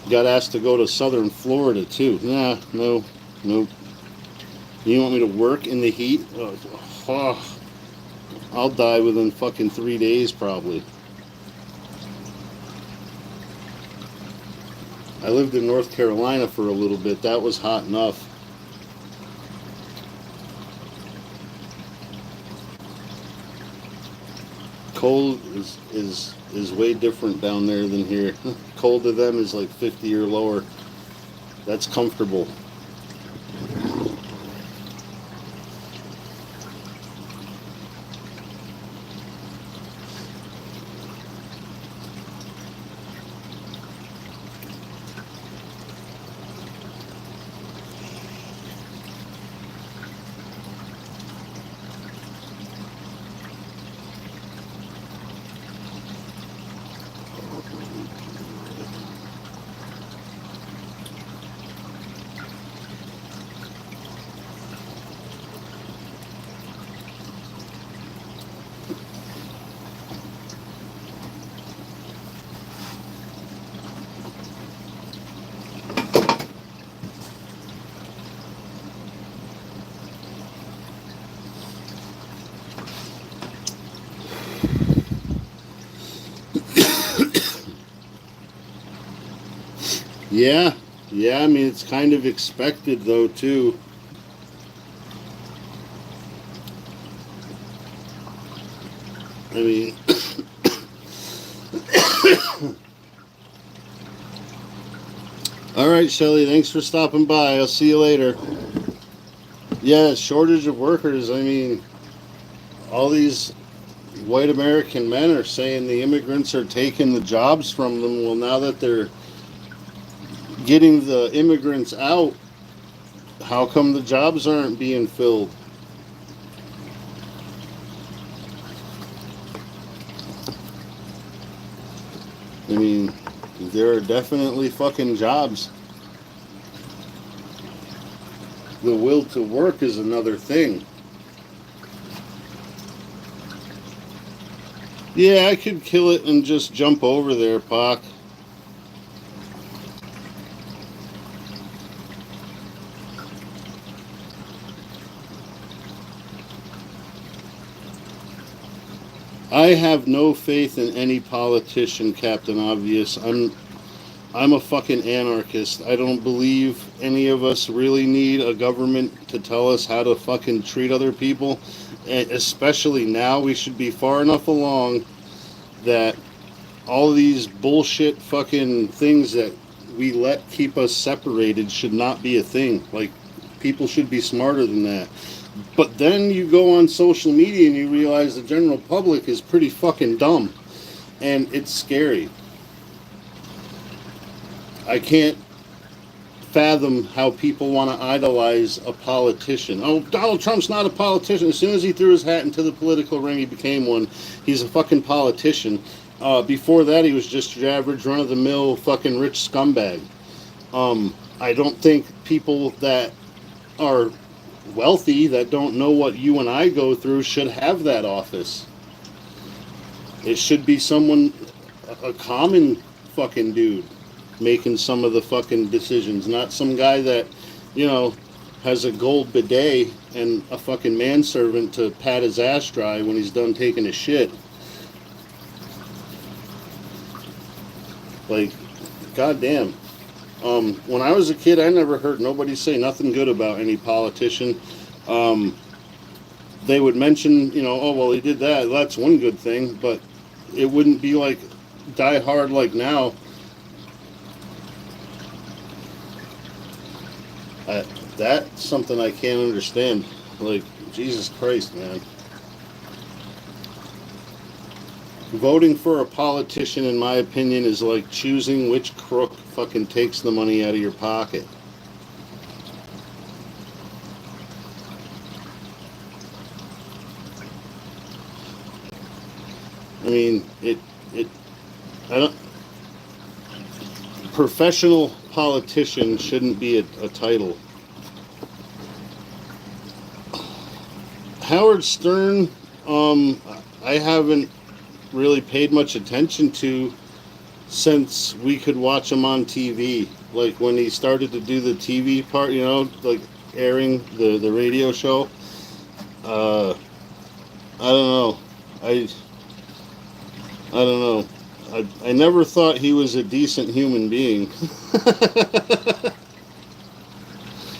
Got asked to go to southern Florida too. Nah, no, nope. You want me to work in the heat? Oh, I'll die within fucking 3 days probably. I lived in North Carolina for a little bit. That was hot enough. Cold is way different down there than here. Cold to them is like 50 or lower. That's comfortable. Yeah, yeah, I mean, it's kind of expected, though, too. I mean, all right, Shelly, thanks for stopping by. I'll see you later. Yeah, shortage of workers. I mean, all these white American men are saying the immigrants are taking the jobs from them. Well, now that they're getting the immigrants out, how come the jobs aren't being filled? I mean, there are definitely fucking jobs. The will to work is another thing. Yeah, I could kill it and just jump over there, Pac. I have no faith in any politician, Captain Obvious. I'm a fucking anarchist. I don't believe any of us really need a government to tell us how to fucking treat other people. And especially now, we should be far enough along that all these bullshit fucking things that we let keep us separated should not be a thing. Like, people should be smarter than that. But then you go on social media and you realize the general public is pretty fucking dumb. And it's scary. I can't fathom how people want to idolize a politician. Oh, Donald Trump's not a politician. As soon as he threw his hat into the political ring, he became one. He's a fucking politician. Before that, he was just your average run-of-the-mill fucking rich scumbag. I don't think people that are wealthy, that don't know what you and I go through, should have that office. It should be someone, a common fucking dude, making some of the fucking decisions, not some guy that, you know, has a gold bidet and a fucking manservant to pat his ass dry when he's done taking a shit. Like, goddamn. When I was a kid, I never heard nobody say nothing good about any politician. Um, they would mention, you know, oh, well, he did that. That's one good thing, but it wouldn't be like die hard like now. That's something I can't understand. Like, Jesus Christ, man. Voting for a politician, in my opinion, is like choosing which crook fucking takes the money out of your pocket. I mean, it, I don't, professional politician shouldn't be a title. Howard Stern, I haven't really paid much attention to since we could watch him on TV. Like when he started to do the TV part, you know, like airing the radio show. Uh, I don't know. I I don't know. I never thought he was a decent human being.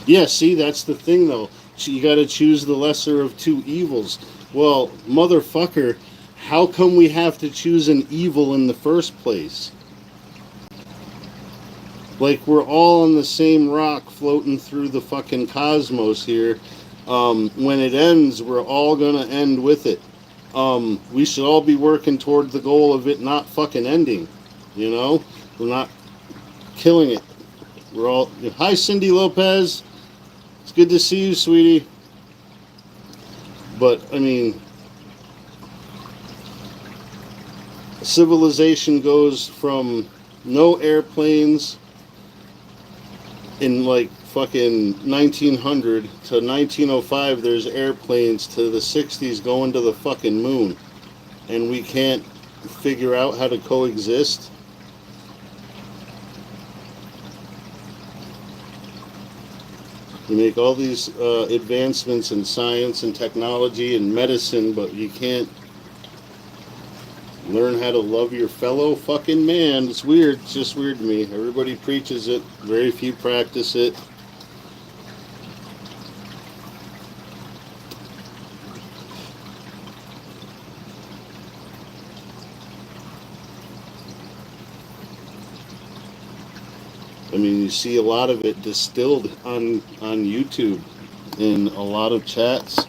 Yeah, see, that's the thing, though. You got to choose the lesser of two evils. Well, motherfucker, how come we have to choose an evil in the first place? Like, we're all on the same rock floating through the fucking cosmos here. When it ends, we're all gonna end with it. We should all be working toward the goal of it not fucking ending. You know? We're not killing it. We're all... Hi, Cindy Lopez. It's good to see you, sweetie. But, I mean... civilization goes from no airplanes in, like, fucking 1900 to 1905. There's airplanes to the 60s going to the fucking moon. And we can't figure out how to coexist. You make all these advancements in science and technology and medicine, but you can't learn how to love your fellow fucking man. It's weird. It's just weird to me. Everybody preaches it. Very few practice it. I mean, you see a lot of it distilled on YouTube in a lot of chats.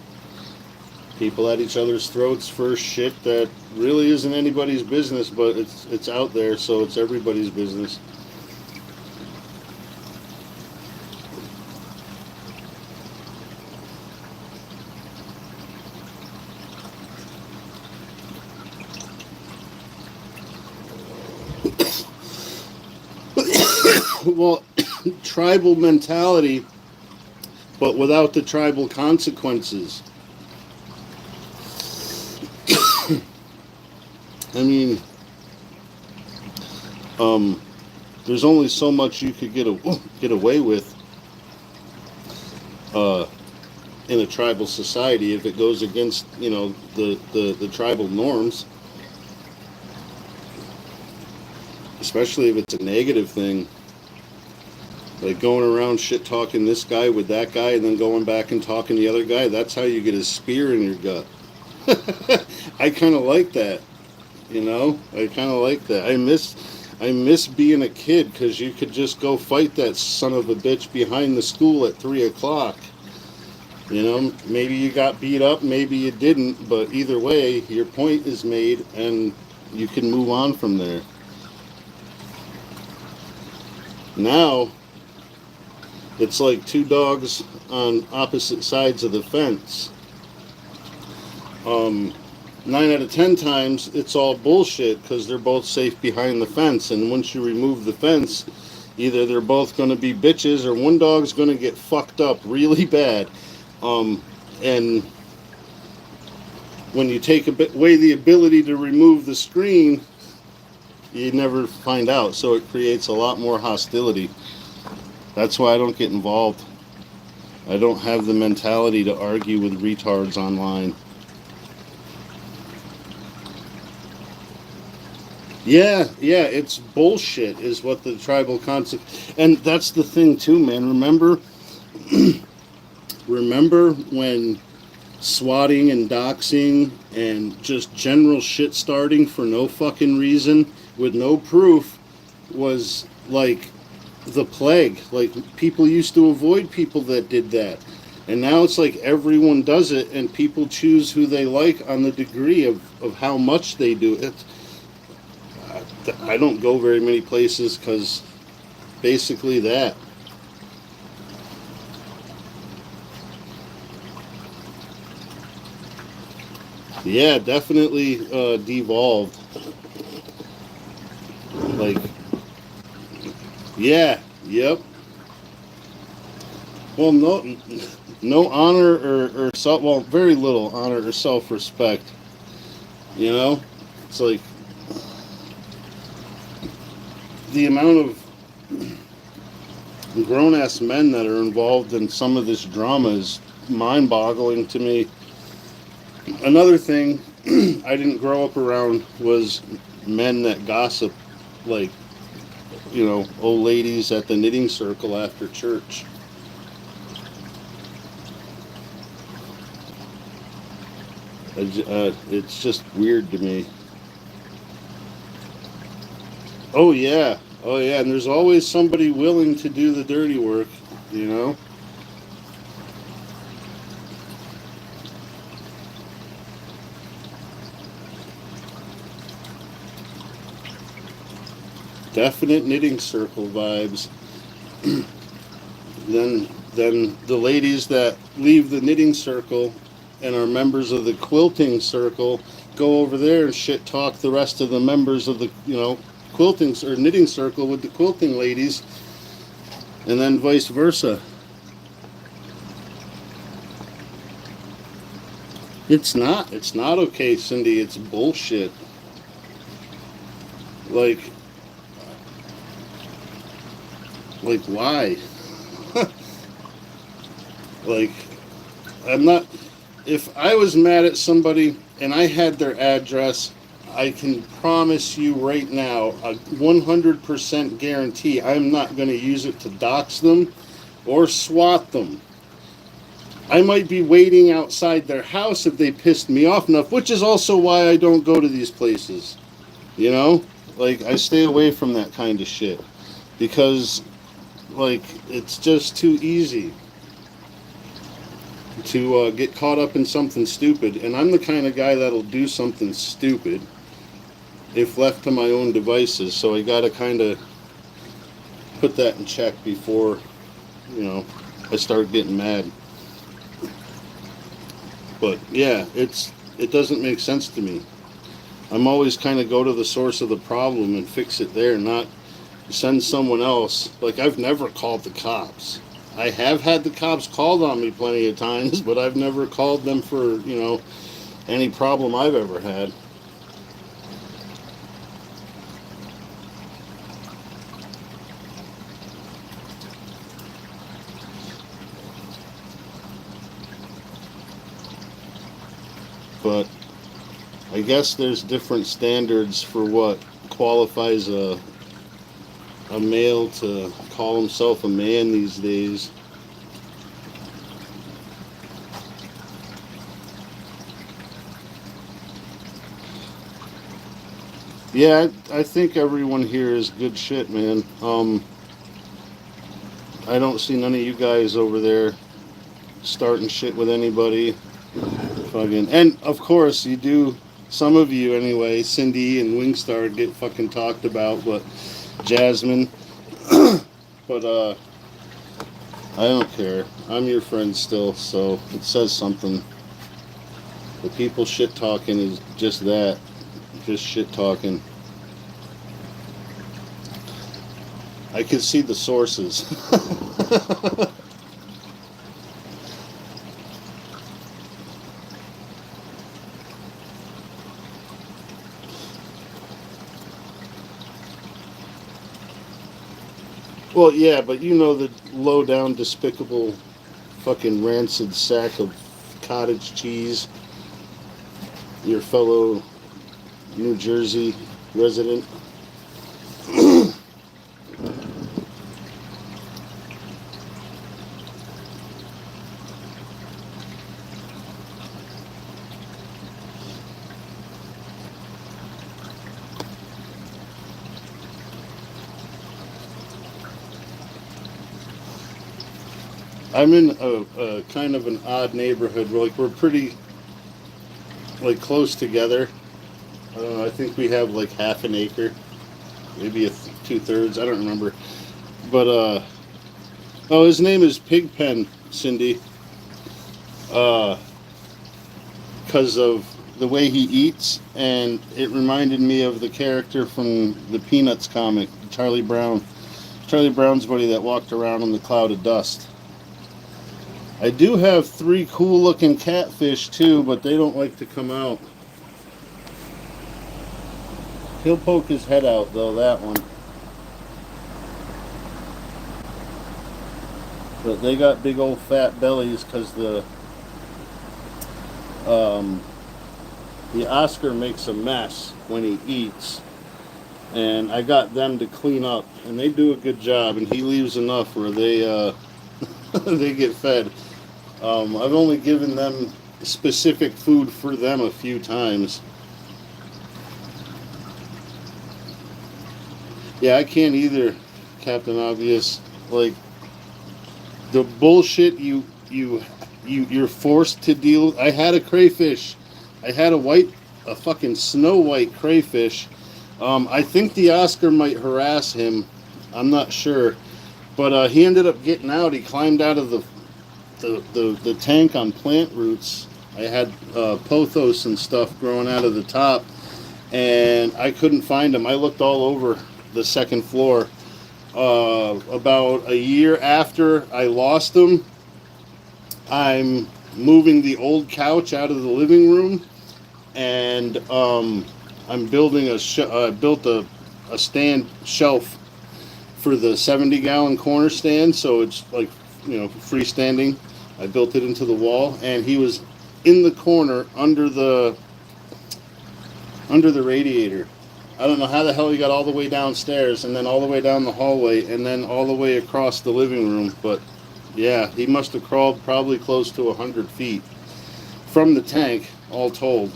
People at each other's throats for shit that really isn't anybody's business, but it's out there, so it's everybody's business. Well, tribal mentality, but without the tribal consequences. I mean, there's only so much you could get away with in a tribal society if it goes against, you know, the tribal norms, especially if it's a negative thing. Like going around shit talking this guy with that guy and then going back and talking the other guy. That's how you get a spear in your gut. I kind of like that. You know? I kind of like that. I miss being a kid because you could just go fight that son of a bitch behind the school at 3 o'clock. You know? Maybe you got beat up, maybe you didn't, but either way, your point is made and you can move on from there. Now... it's like two dogs on opposite sides of the fence. 9 out of 10 times, it's all bullshit because they're both safe behind the fence. And once you remove the fence, Either they're both going to be bitches or one dog's going to get fucked up really bad. And when you take away the ability to remove the screen, you never find out. So it creates a lot more hostility. That's why I don't get involved. I don't have the mentality to argue with retards online. Yeah, it's bullshit is what the tribal concept. And that's the thing too, man. Remember when swatting and doxing and just general shit starting for no fucking reason with no proof was like the plague. Like, people used to avoid people that did that. And now it's like everyone does it, and people choose who they like on the degree of how much they do it. I don't go very many places because basically that. Yeah, definitely devolved. Like, yeah, yep. Well, no honor or self. Well, very little honor or self-respect. You know, it's like the amount of grown-ass men that are involved in some of this drama is mind-boggling to me. Another thing I didn't grow up around was men that gossip, like, old ladies at the knitting circle after church. It's just weird to me. Oh yeah, and there's always somebody willing to do the dirty work, you know. Definite knitting circle vibes. then the ladies that leave the knitting circle and are members of the quilting circle go over there and shit talk the rest of the members of the quilting or knitting circle with the quilting ladies, and then vice versa. It's not okay, Cindy. It's bullshit. Like why? Like, I'm not. If I was mad at somebody and I had their address, I can promise you right now, a 100% guarantee, I'm not going to use it to dox them or swat them. I might be waiting outside their house if they pissed me off enough, which is also why I don't go to these places. You know? Like, I stay away from that kind of shit. Because, like, it's just too easy to get caught up in something stupid. And I'm the kind of guy that'll do something stupid if left to my own devices. So I gotta kind of put that in check before, I start getting mad. But yeah, it doesn't make sense to me. I'm always kind of go to the source of the problem and fix it there, not send someone else. Like, I've never called the cops. I have had the cops called on me plenty of times, but I've never called them for, any problem I've ever had. But I guess there's different standards for what qualifies a male to call himself a man these days. Yeah, I think everyone here is good shit, man. I don't see none of you guys over there starting shit with anybody. Fucking, and of course you do. Some of you anyway, Cindy and Wingstar get fucking talked about, but Jasmine. But I don't care. I'm your friend still, so it says something. The people shit talking is just that. Just shit talking. I could see the sources. Well, yeah, but you know the low down, despicable, fucking rancid sack of cottage cheese, your fellow New Jersey resident. I'm in a kind of an odd neighborhood. Like we're pretty like close together. I don't know. I think we have like half an acre, maybe 2/3. I don't remember. But oh, his name is Pigpen, Cindy. Uh, because of the way he eats, and it reminded me of the character from the Peanuts comic, Charlie Brown. Charlie Brown's buddy that walked around in the cloud of dust. I do have 3 cool looking catfish too, but they don't like to come out. He'll poke his head out though, that one. But they got big old fat bellies because um, the Oscar makes a mess when he eats. And I got them to clean up, and they do a good job, and he leaves enough where they they get fed. I've only given them specific food for them a few times. Yeah, I can't either, Captain Obvious. Like the bullshit you're forced to deal with. I had a crayfish. I had a fucking snow white crayfish. I think the Oscar might harass him. I'm not sure, but he ended up getting out. He climbed out of the tank on plant roots. I had pothos and stuff growing out of the top, and I couldn't find him. I looked all over the second floor. About a year after I lost him, I'm moving the old couch out of the living room, and I'm building built a stand shelf for the 70-gallon corner stand, so it's like, you know, freestanding. I built it into the wall, and he was in the corner under the radiator. I don't know how the hell he got all the way downstairs and then all the way down the hallway and then all the way across the living room, but yeah, he must have crawled probably close to 100 feet from the tank, all told.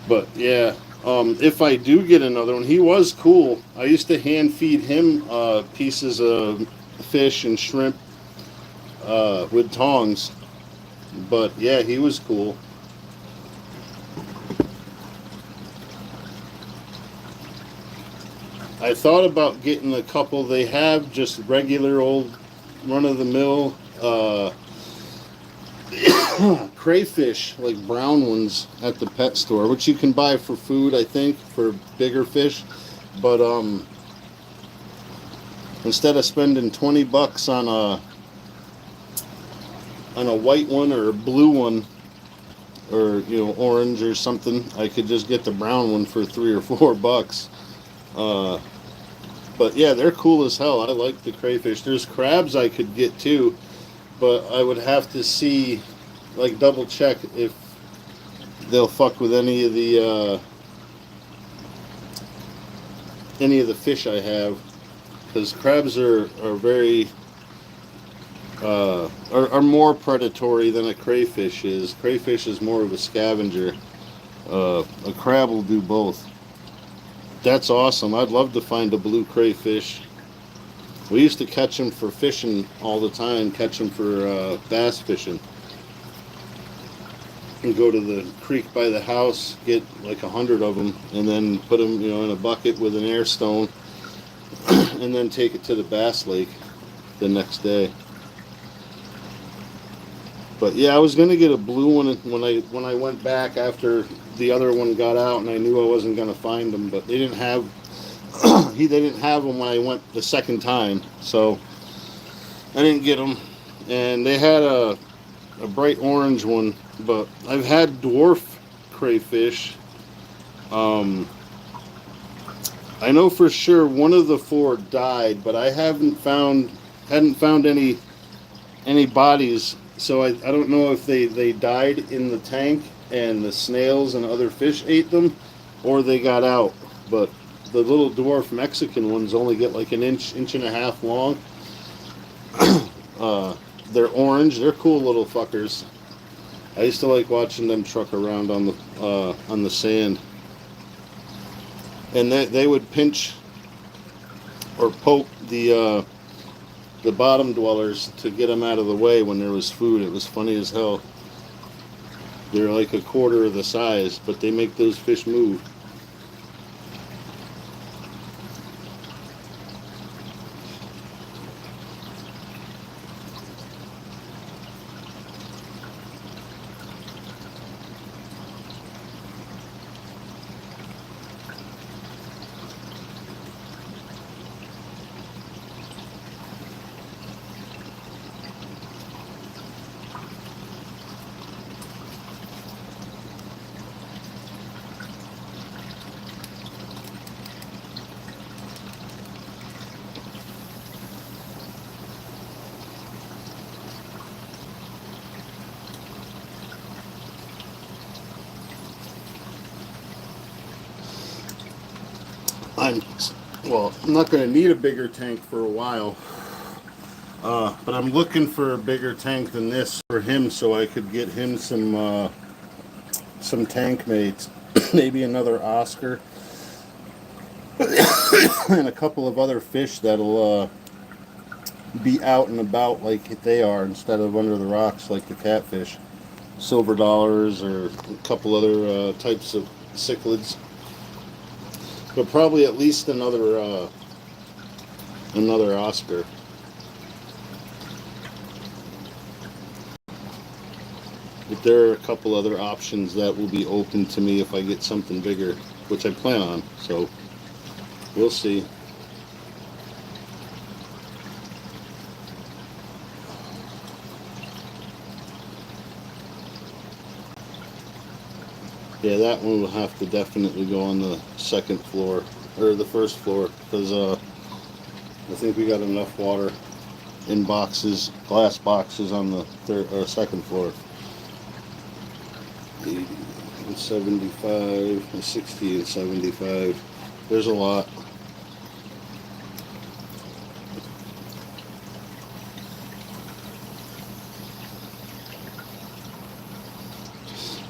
But yeah, if I do get another one, he was cool. I used to hand feed him pieces of fish and shrimp with tongs. But yeah, he was cool. I thought about getting a couple. They have just regular old run-of-the-mill crayfish, like brown ones at the pet store, which you can buy for food, I think, for bigger fish. But instead of spending $20 on a white one or a blue one, or, you know, orange or something, I could just get the brown one for $3 or $4. But yeah, they're cool as hell. I like the crayfish. There's crabs I could get too, but I would have to see, like, double check if they'll fuck with any of the fish I have, because crabs are very are more predatory than a crayfish is. Crayfish is more of a scavenger. A crab will do both. That's awesome. I'd love to find a blue crayfish. We used to catch them for fishing all the time, catch them for bass fishing. And go to the creek by the house, get like 100 of them, and then put them, you know, in a bucket with an air stone, and then take it to the bass lake the next day. But yeah, I was gonna get a blue one when I went back after the other one got out, and I knew I wasn't gonna find them. But they didn't have they didn't have them when I went the second time, so I didn't get them. And they had a bright orange one, but I've had dwarf crayfish. Um, I know for sure one of the four died, but I hadn't found any bodies. So I don't know if they died in the tank and the snails and other fish ate them, or they got out. But the little dwarf Mexican ones only get like an inch and a half long. uh, they're orange. They're cool little fuckers. I used to like watching them truck around on the sand, and they would pinch or poke the bottom dwellers to get them out of the way when there was food. It was funny as hell. They're like a quarter of the size, but they make those fish move. I'm I'm not going to need a bigger tank for a while, but I'm looking for a bigger tank than this for him, so I could get him some tank mates, maybe another Oscar, and a couple of other fish that'll be out and about like they are instead of under the rocks like the catfish, silver dollars, or a couple other types of cichlids. But probably at least another Oscar. But there are a couple other options that will be open to me if I get something bigger, which I plan on. So we'll see. Yeah, that one will have to definitely go on the second floor, or the first floor, because I think we got enough water in boxes, glass boxes on the third or second floor. 80 and 75, and 60 and 75. There's a lot.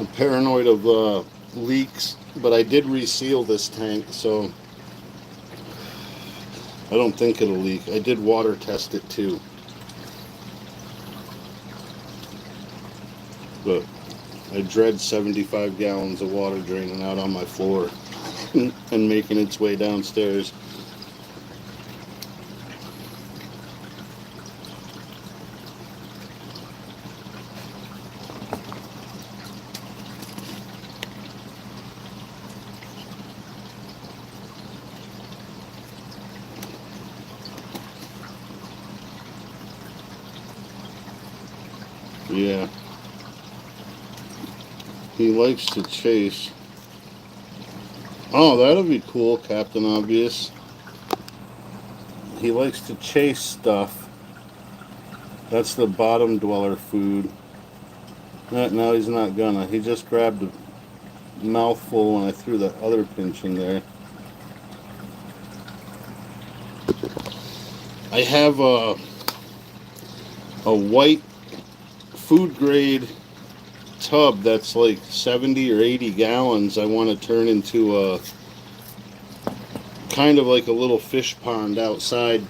I'm paranoid of leaks, but I did reseal this tank, so I don't think it'll leak. I did water test it too, but I dread 75 gallons of water draining out on my floor and making its way downstairs. Yeah. He likes to chase. Oh, that'll be cool, Captain Obvious. He likes to chase stuff. That's the bottom dweller food. No, he's not gonna. He just grabbed a mouthful when I threw that other pinch in there. I have a white food grade tub that's like 70 or 80 gallons. I want to turn into a kind of like a little fish pond outside,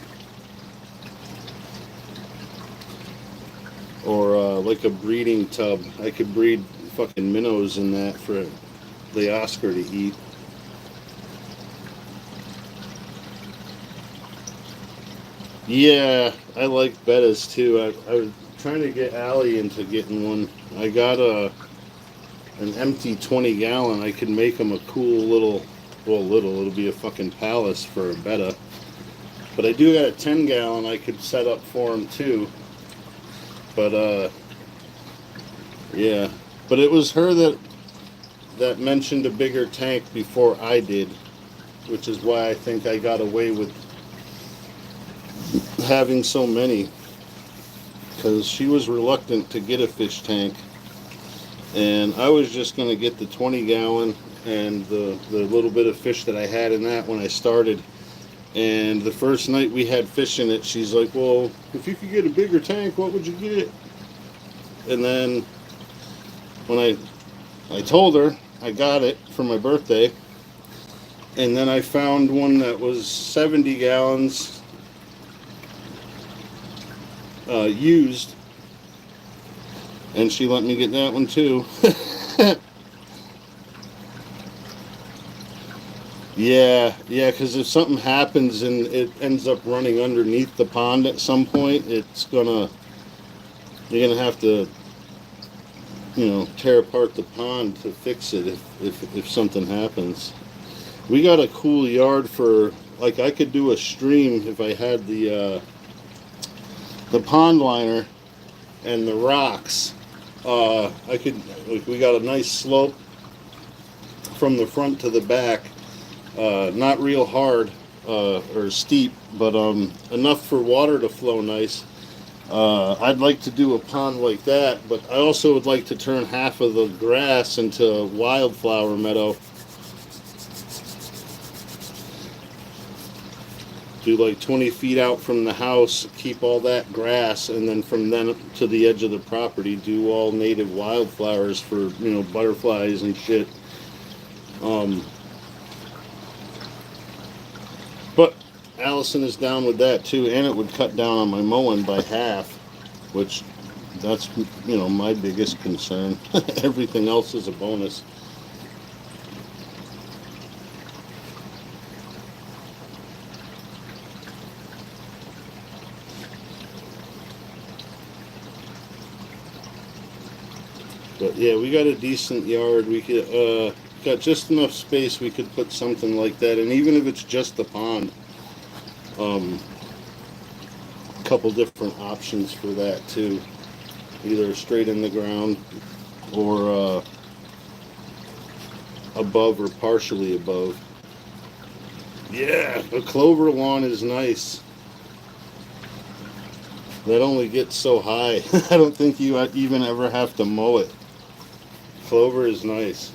or like a breeding tub. I could breed fucking minnows in that for the Oscar to eat. Yeah, I like bettas too. I was trying to get Allie into getting one. I got an empty 20 gallon. I could make them a cool little Well, little. It'll be a fucking palace for a betta. But I do got a 10-gallon I could set up for him too. But yeah. But it was her that mentioned a bigger tank before I did, which is why I think I got away with having so many. Because she was reluctant to get a fish tank, and I was just going to get the 20-gallon and the little bit of fish that I had in that when I started. And the first night we had fish in it, she's like, well, if you could get a bigger tank, what would you get? And then when I told her I got it for my birthday, and then I found one that was 70 gallons used, and she let me get that one too. Yeah, because if something happens and it ends up running underneath the pond at some point, you're gonna have to, tear apart the pond to fix it if something happens. We got a cool yard for, like, I could do a stream if I had the pond liner and the rocks. We got a nice slope from the front to the back. Not real hard or steep, but enough for water to flow nice. I'd like to do a pond like that, but I also would like to turn half of the grass into wildflower meadow. Do like 20 feet out from the house, keep all that grass, and then from then to the edge of the property, do all native wildflowers for, butterflies and shit. But Allison is down with that too, and it would cut down on my mowing by half, which that's, my biggest concern. Everything else is a bonus. But yeah, we got a decent yard. We could got just enough space we could put something like that, and even if it's just the pond, a couple different options for that too, either straight in the ground or above or partially above. Yeah, a clover lawn is nice. That only gets so high. I don't think you even ever have to mow it. Clover is nice.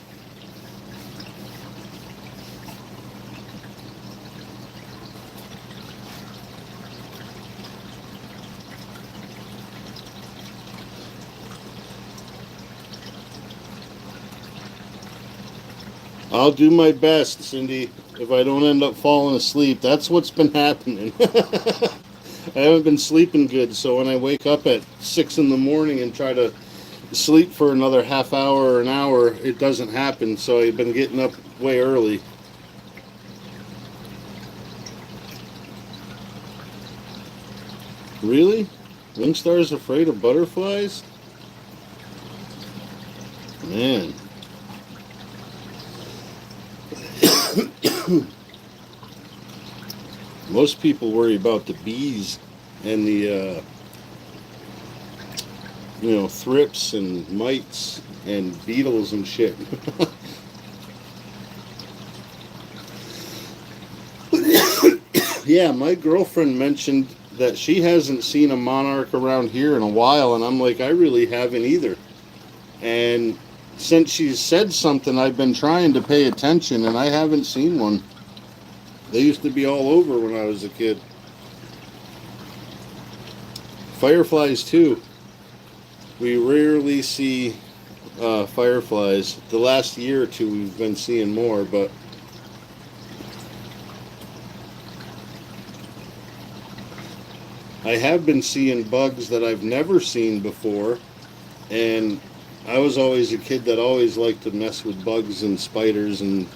I'll do my best, Cindy. If I don't end up falling asleep, that's what's been happening. I haven't been sleeping good, so when I wake up at 6 in the morning and try to sleep for another half hour or an hour, it doesn't happen. So I've been getting up way early. Really? Wingstar's afraid of butterflies? Man. Most people worry about the bees and the thrips and mites and beetles and shit. Yeah, my girlfriend mentioned that she hasn't seen a monarch around here in a while, and I'm like, I really haven't either. And since she's said something, I've been trying to pay attention, and I haven't seen one. They used to be all over when I was a kid. Fireflies too. We rarely see fireflies. The last year or two we've been seeing more, but I have been seeing bugs that I've never seen before, and I was always a kid that always liked to mess with bugs and spiders and,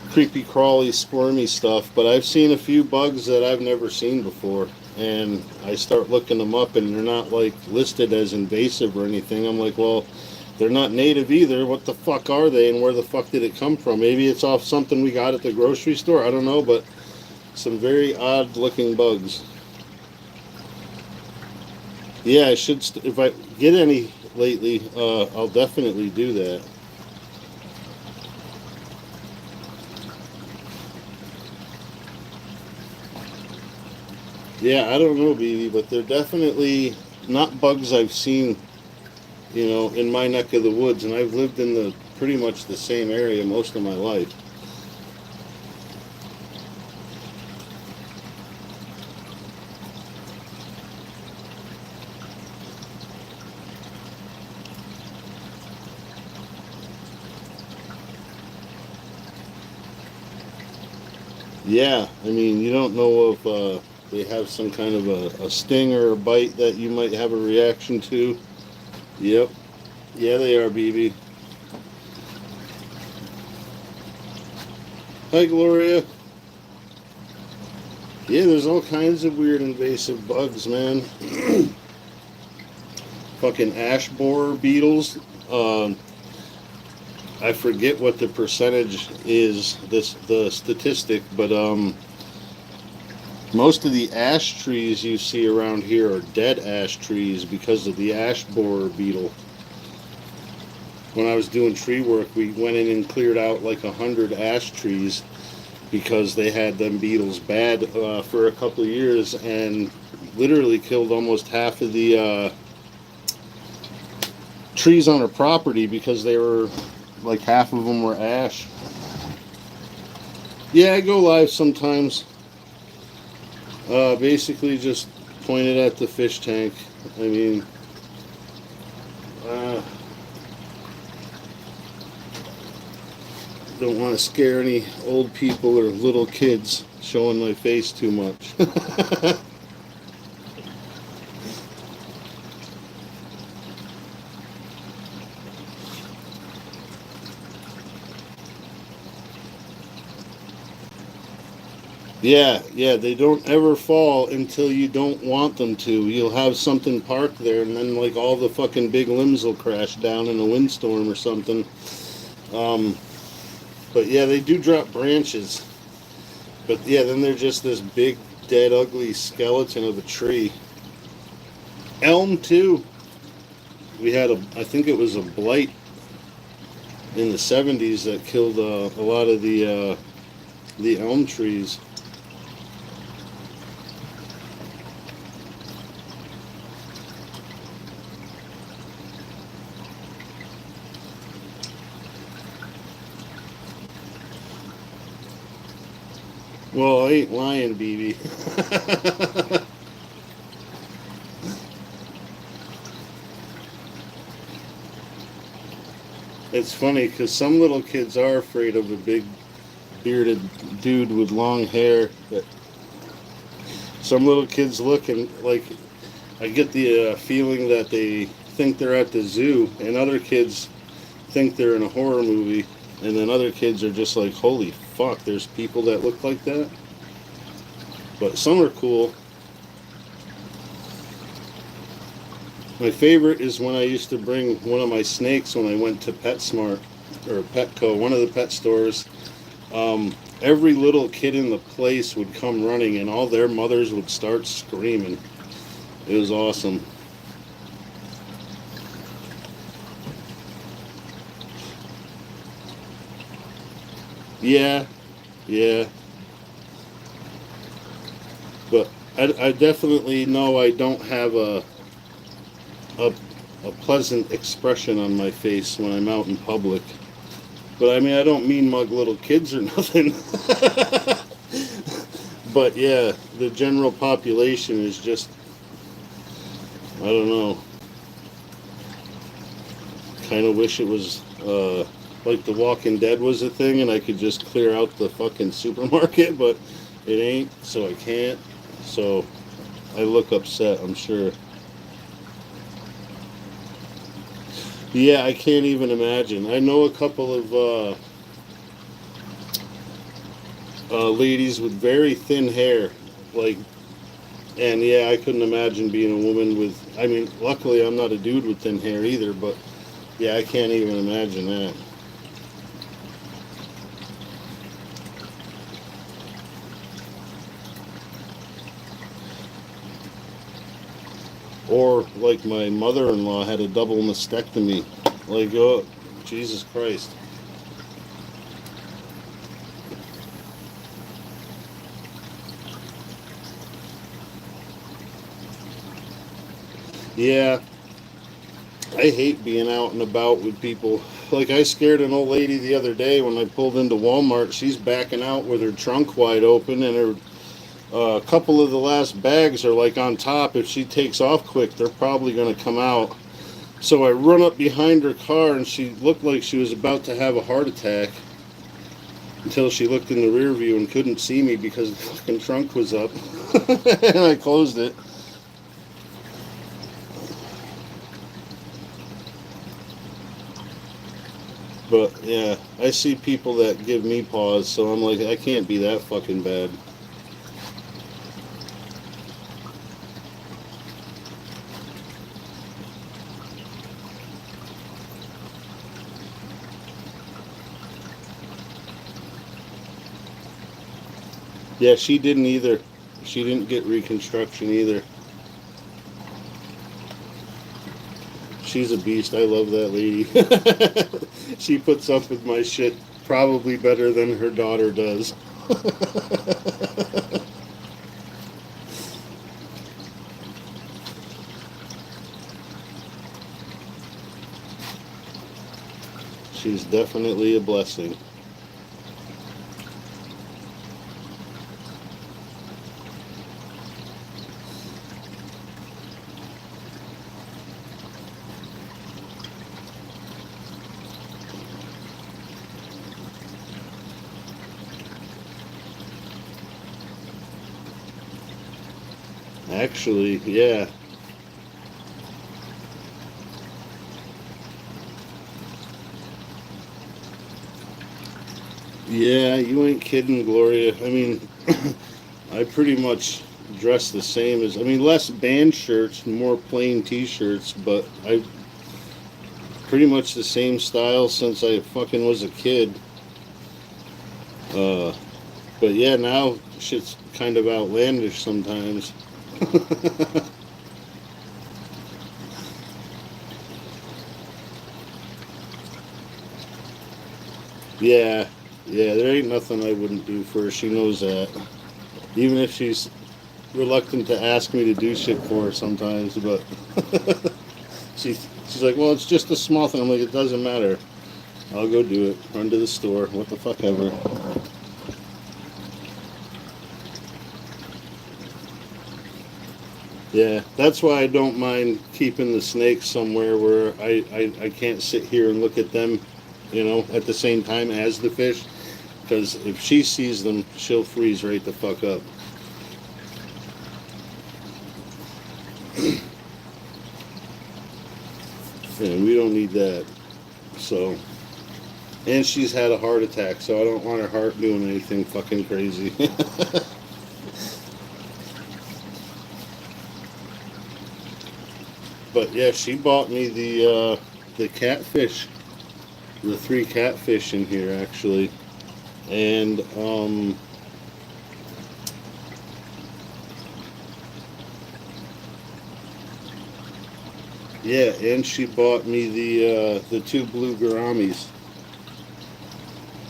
creepy, crawly, squirmy stuff, but I've seen a few bugs that I've never seen before, and I start looking them up, and they're not, like, listed as invasive or anything. I'm like, well, They're not native either. What the fuck are they, and where the fuck did it come from? Maybe it's off something we got at the grocery store. I don't know, but some very odd looking bugs. Yeah, I should. If I get any lately, I'll definitely do that. Yeah, I don't know, BB, but they're definitely not bugs I've seen, in my neck of the woods, and I've lived in the pretty much the same area most of my life. Yeah, I mean, you don't know if they have some kind of a sting or a bite that you might have a reaction to. Yep. Yeah, they are, BB. Hi, Gloria. Yeah, there's all kinds of weird invasive bugs, man. Fucking ash borer beetles. Uh, I forget what the percentage is, the statistic, but most of the ash trees you see around here are dead ash trees because of the ash borer beetle. When I was doing tree work, we went in and cleared out like 100 ash trees because they had them beetles bad for a couple of years and literally killed almost half of the trees on our property because they were like half of them were ash. Yeah, I go live sometimes. Basically just pointed at the fish tank. I mean, uh, don't want to scare any old people or little kids showing my face too much. Yeah, they don't ever fall until you don't want them to. You'll have something parked there, and then like all the fucking big limbs will crash down in a windstorm or something. Um, but yeah, they do drop branches. But yeah, then they're just this big, dead, ugly skeleton of a tree. Elm too. We had I think it was a blight in the '70s that killed a lot of the elm trees. Well, I ain't lying, BB. It's funny because some little kids are afraid of a big bearded dude with long hair. But some little kids look and like I get the feeling that they think they're at the zoo, and other kids think they're in a horror movie, and then other kids are just like, "Holy fuck, there's people that look like that." But some are cool. My favorite is when I used to bring one of my snakes when I went to PetSmart or Petco, one of the pet stores. Every little kid in the place would come running, and all their mothers would start screaming. It was awesome. Yeah, yeah. But I definitely know I don't have a, a pleasant expression on my face when I'm out in public. But I mean, I don't mean mug little kids or nothing. But yeah, the general population is just, I don't know, kind of wish it was like The Walking Dead was a thing and I could just clear out the fucking supermarket, but it ain't, so I can't. So I look upset, I'm sure. Yeah, I can't even imagine. I know a couple of ladies with very thin hair, like, and yeah, I couldn't imagine being a woman with. I mean, luckily I'm not a dude with thin hair either, but Yeah, I can't even imagine that. Or like my mother-in-law had a double mastectomy. Like, oh, Jesus Christ. Yeah, I hate being out and about with people. Like, I scared an old lady the other day when I pulled into Walmart. She's backing out with her trunk wide open, and her a couple of the last bags are like on top. If she takes off quick, they're probably going to come out. So I run up behind her car, and she looked like she was about to have a heart attack until she looked in the rear view and couldn't see me because the fucking trunk was up. And I closed it. But yeah, I see people that give me pause, so I'm like, I can't be that fucking bad. Yeah, she didn't either. She didn't get reconstruction either. She's a beast. I love that lady. She puts up with my shit probably better than her daughter does. She's definitely a blessing. Actually, yeah. Yeah, you ain't kidding, Gloria. I mean, I pretty much dress the same as, I mean, less band shirts, more plain t-shirts, but I pretty much the same style since I fucking was a kid. Uh, but yeah, now shit's kind of outlandish sometimes. Yeah, yeah, there ain't nothing I wouldn't do for her. She knows that. Even if she's reluctant to ask me to do shit for her sometimes, but she's like, well, it's just a small thing. I'm like, it doesn't matter. I'll go do it. Run to the store. What the fuck ever. Yeah, that's why I don't mind keeping the snakes somewhere where I can't sit here and look at them, at the same time as the fish. Because if she sees them, she'll freeze right the fuck up. And we don't need that. So, and she's had a heart attack, so I don't want her heart doing anything fucking crazy. But yeah, she bought me the catfish, the three catfish in here actually, and yeah, and she bought me the two blue gouramis.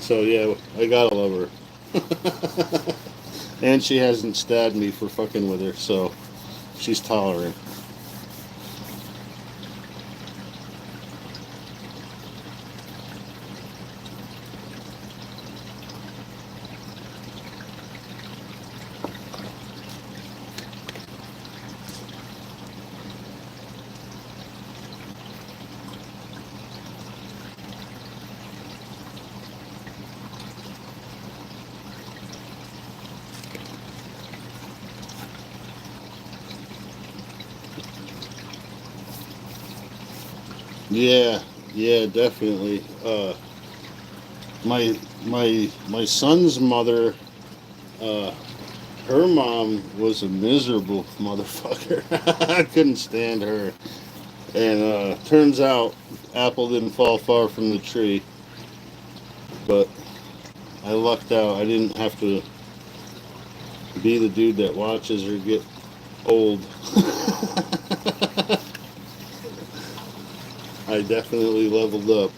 So yeah, I gotta love her. And she hasn't stabbed me for fucking with her, so she's tolerant. Yeah, yeah, definitely. My son's mother, uh, her mom was a miserable motherfucker. I couldn't stand her. And turns out, apple didn't fall far from the tree. But I lucked out. I didn't have to be the dude that watches her get old. I definitely leveled up.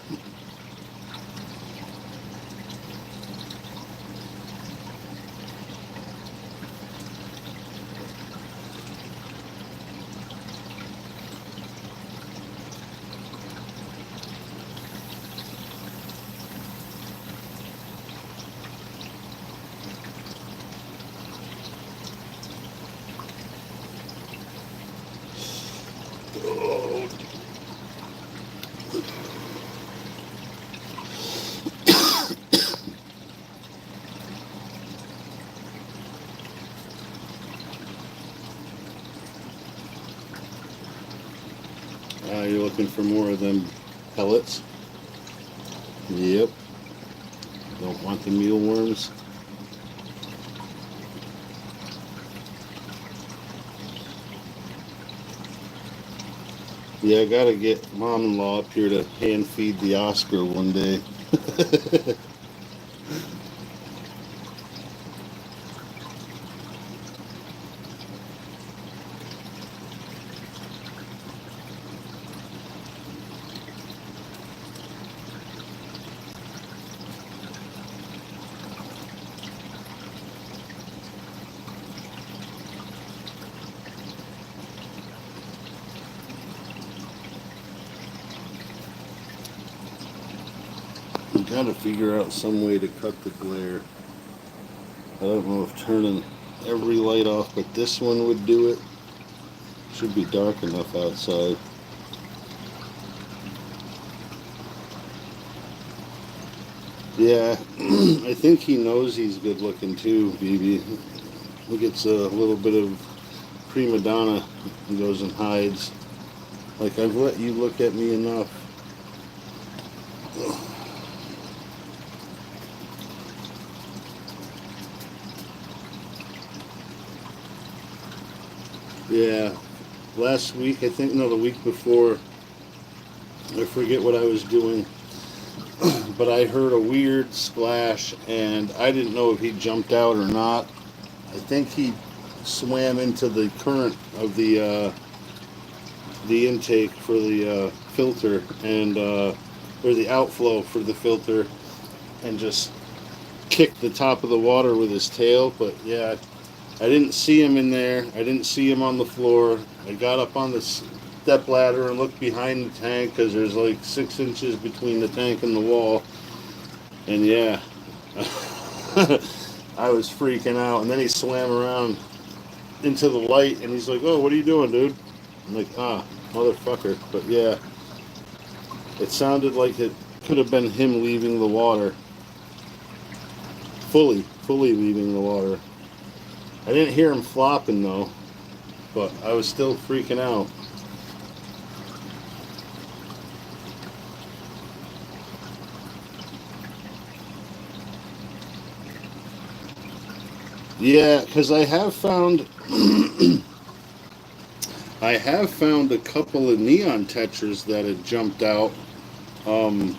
You're looking for more of them pellets? Yep. Don't want the mealworms. Yeah, I gotta get mom-in-law up here to hand feed the Oscar one day. Gotta figure out some way to cut the glare. I don't know if turning every light off but this one would do it. Should be dark enough outside. Yeah, I think he knows he's good looking too, BB. He gets a little bit of prima donna and goes and hides. Like, I've let you look at me enough. Yeah, last week, I think, no, the week before, I forget what I was doing, but I heard a weird splash, and I didn't know if he jumped out or not. I think he swam into the current of the intake for the filter, and or the outflow for the filter, and just kicked the top of the water with his tail. But yeah, I didn't see him in there. I didn't see him on the floor. I got up on the step ladder and looked behind the tank because there's like 6 inches between the tank and the wall. And yeah, I was freaking out. And then he swam around into the light and he's like, "Oh, what are you doing, dude?" I'm like, "Ah, motherfucker." But yeah, it sounded like it could have been him leaving the water. Fully leaving the water. I didn't hear him flopping though, but I was still freaking out. Yeah, because I have found a couple of neon tetras that had jumped out. Um,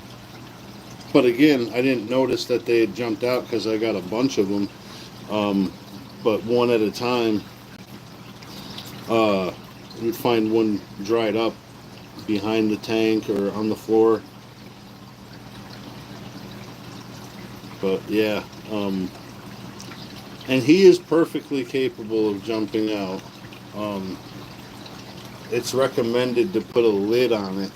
but again, I didn't notice that they had jumped out because I got a bunch of them. Um, but one at a time, you'd find one dried up behind the tank or on the floor. But yeah, and he is perfectly capable of jumping out. Um, it's recommended to put a lid on it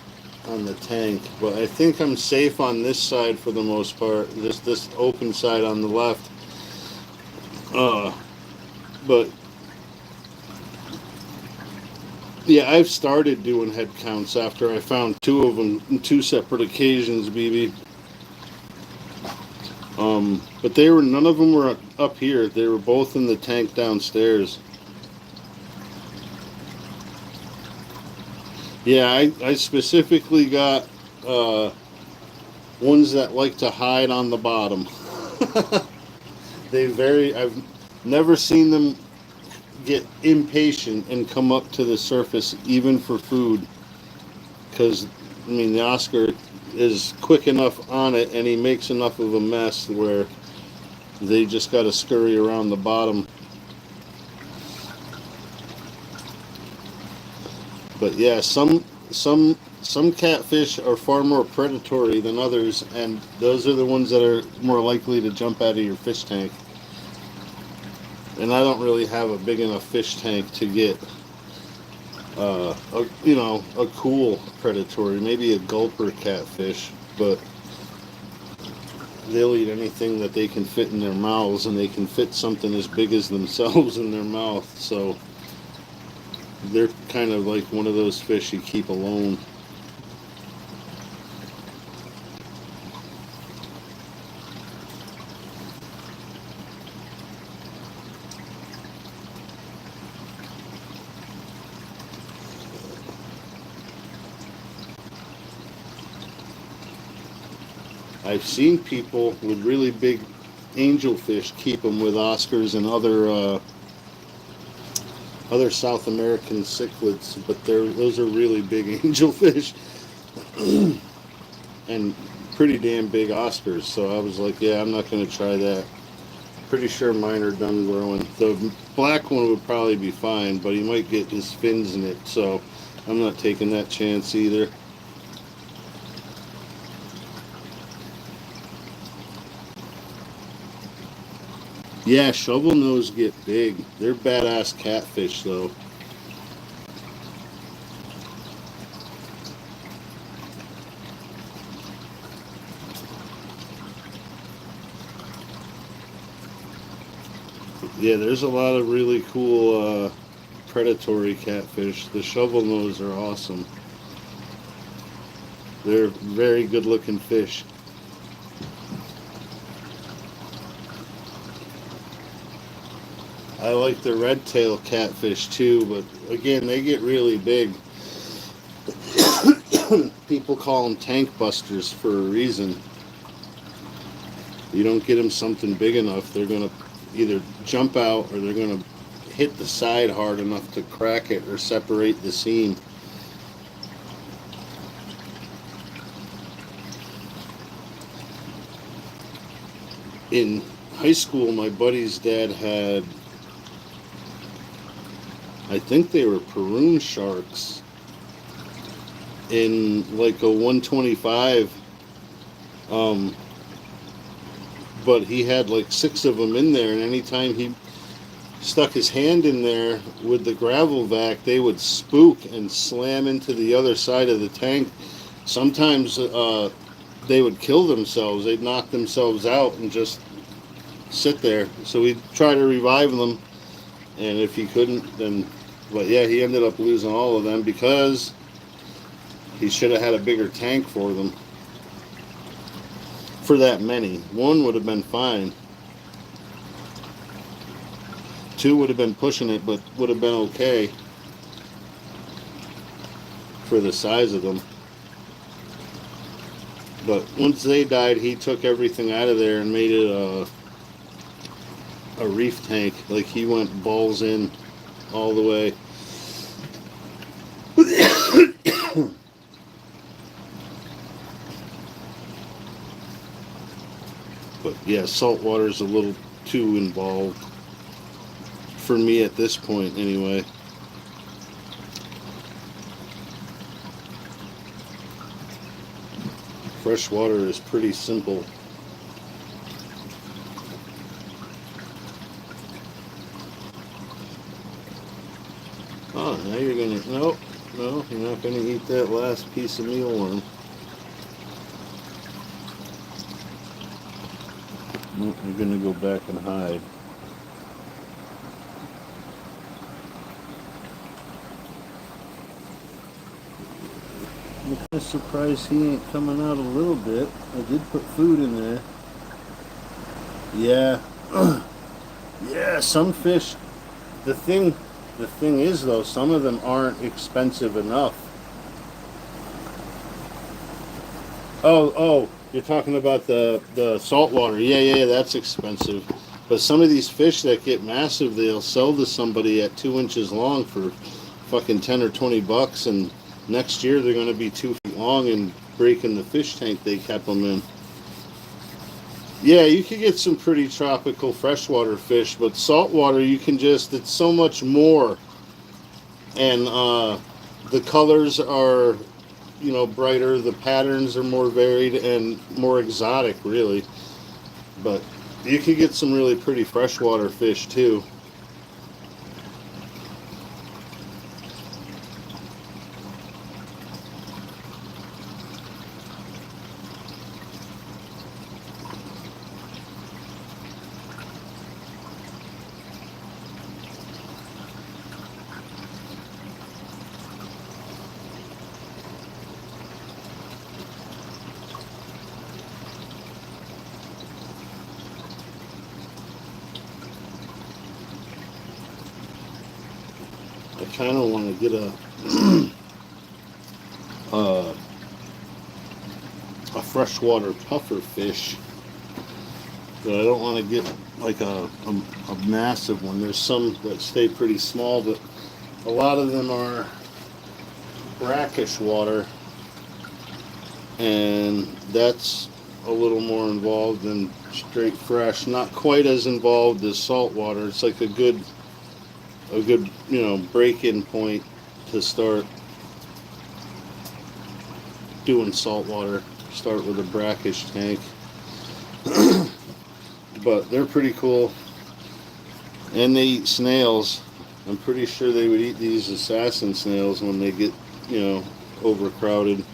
on the tank, but I think I'm safe on this side for the most part. This open side on the left. Uh, but yeah, I've started doing head counts after I found two of them in two separate occasions, BB. But they were none of them were up here. They were both in the tank downstairs. Yeah, I specifically got ones that like to hide on the bottom. I've never seen them get impatient and come up to the surface even for food. because I mean the Oscar is quick enough on it, and he makes enough of a mess where they just got to scurry around the bottom. But yeah, some catfish are far more predatory than others, and those are the ones that are more likely to jump out of your fish tank. And I don't really have a big enough fish tank to get a cool predatory, maybe a gulper catfish, but they'll eat anything that they can fit in their mouths, and they can fit something as big as themselves in their mouth. So they're kind of like one of those fish you keep alone. I've seen people with really big angelfish keep them with Oscars and other South American cichlids, but those are really big angelfish and pretty damn big Oscars. So I was like, yeah, I'm not going to try that. Pretty sure mine are done growing. The black one would probably be fine, but he might get his fins in it, so I'm not taking that chance either. Yeah, shovel nose get big. They're badass catfish, though. Yeah, there's a lot of really cool predatory catfish. The shovel nose are awesome. They're very good looking fish. I like the red tail catfish too, but again, they get really big. People call them tank busters for a reason. You don't get them something big enough, they're going to either jump out or they're going to hit the side hard enough to crack it or separate the seam. In high school, my buddy's dad had, I think they were Peroon sharks in like a 125, but he had like 6 of them in there, and anytime he stuck his hand in there with the gravel vac, they would spook and slam into the other side of the tank. Sometimes they would kill themselves. They'd knock themselves out and just sit there. So we'd try to revive them, and if he couldn't, then, but yeah, he ended up losing all of them because he should have had a bigger tank for them. For that many. 1 would have been fine. 2 would have been pushing it, but would have been okay for the size of them. But once they died, he took everything out of there and made it a reef tank. Like, he went balls in all the way. But yeah, saltwater is a little too involved for me at this point anyway. Freshwater is pretty simple. Oh, now you're gonna, no, you're not gonna eat that last piece of mealworm. Nope, you're gonna go back and hide. I'm kind of surprised he ain't coming out a little bit. I did put food in there. Yeah. Yeah, some fish. The thing is though, some of them aren't expensive enough. Oh, you're talking about the saltwater. Yeah, that's expensive. But some of these fish that get massive, they'll sell to somebody at 2 inches long for fucking $10 or $20, and Next year they're going to be 2 feet long and breaking the fish tank they kept them in. Yeah, you can get some pretty tropical freshwater fish, but saltwater you can just, it's so much more. And the colors are, brighter, the patterns are more varied and more exotic, really. But you can get some really pretty freshwater fish, too. I kind of want to get uh, a freshwater puffer fish, but I don't want to get like a massive one. There's some that stay pretty small, but a lot of them are brackish water, and that's a little more involved than straight fresh. Not quite as involved as saltwater. It's like a good break-in point to start doing saltwater. Start with a brackish tank. But they're pretty cool, and they eat snails. I'm pretty sure they would eat these assassin snails when they get overcrowded.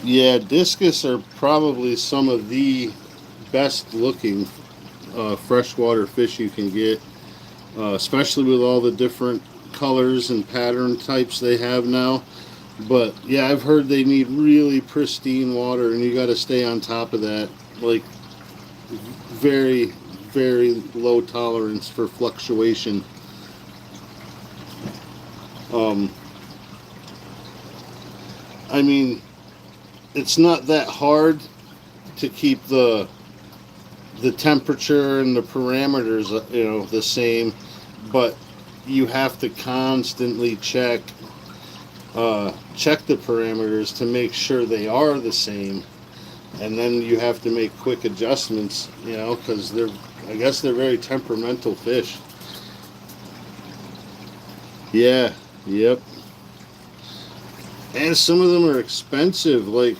Yeah, discus are probably some of the best looking freshwater fish you can get, especially with all the different colors and pattern types they have now. But yeah, I've heard they need really pristine water, and you got to stay on top of that. Like very, very low tolerance for fluctuation. Um, I mean, it's not that hard to keep the temperature and the parameters the same, but you have to constantly check the parameters to make sure they are the same, and then you have to make quick adjustments, because I guess they're very temperamental fish. Yeah, yep. And some of them are expensive. Like,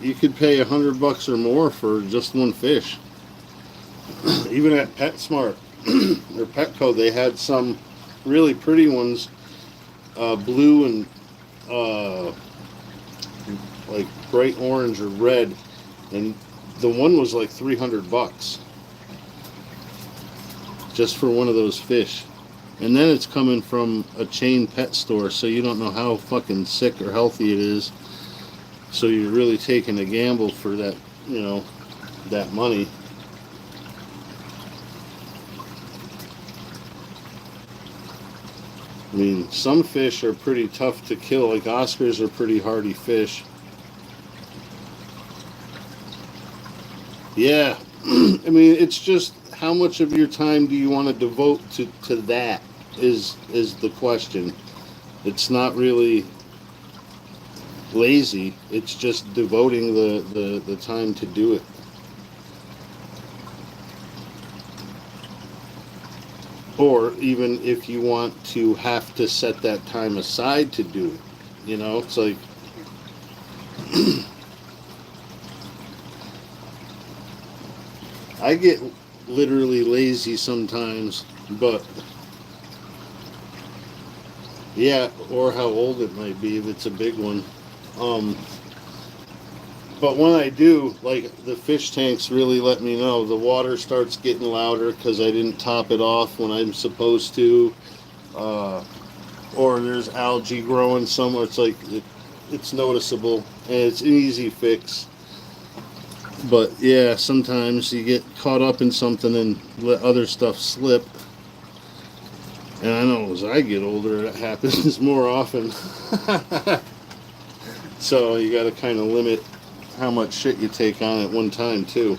you could pay $100 or more for just one fish. Even at PetSmart or Petco, they had some really pretty ones, blue and like bright orange or red, and the one was like $300 just for one of those fish. And then it's coming from a chain pet store, so you don't know how fucking sick or healthy it is. So you're really taking a gamble for that, that money. I mean, some fish are pretty tough to kill. Like Oscars are pretty hardy fish. Yeah. I mean, it's just how much of your time do you want to devote to that is the question. It's not really lazy. It's just devoting the time to do it. Or even if you want to have to set that time aside to do it. It's like I get literally lazy sometimes, but yeah, or how old it might be if it's a big one. Um, but when I do, like the fish tanks really let me know. The water starts getting louder because I didn't top it off when I'm supposed to, or there's algae growing somewhere. It's like it's noticeable, and it's an easy fix. But yeah, sometimes you get caught up in something and let other stuff slip. And I know as I get older, that happens more often. So you got to kind of limit how much shit you take on at one time, too.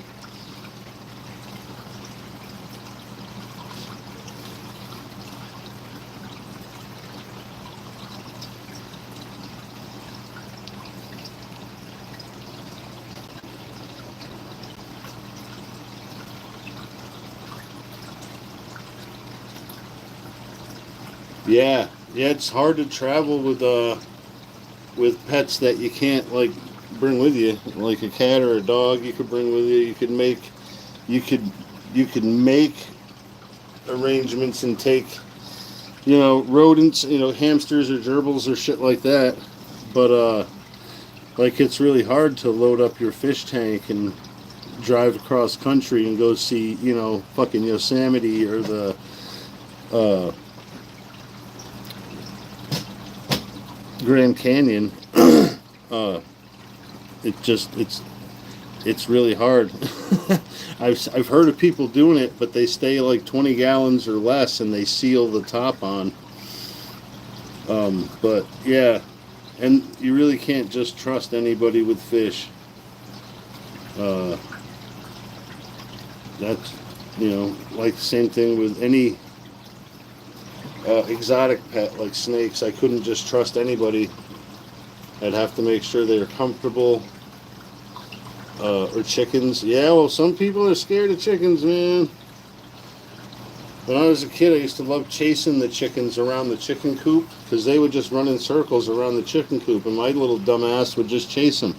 Yeah, yeah, it's hard to travel with pets that you can't like bring with you, like a cat or a dog. You could bring with you. You could you could make arrangements and take rodents, hamsters or gerbils or shit like that. But like it's really hard to load up your fish tank and drive across country and go see fucking Yosemite or the uh, Grand Canyon. uh, it's really hard. I've heard of people doing it, but they stay like 20 gallons or less, and they seal the top on. But yeah, and you really can't just trust anybody with fish. Uh, that's like the same thing with any exotic pet like snakes. I couldn't just trust anybody. I'd have to make sure they're comfortable. Or chickens. Yeah, well, some people are scared of chickens, man. When I was a kid, I used to love chasing the chickens around the chicken coop because they would just run in circles around the chicken coop, and my little dumbass would just chase them.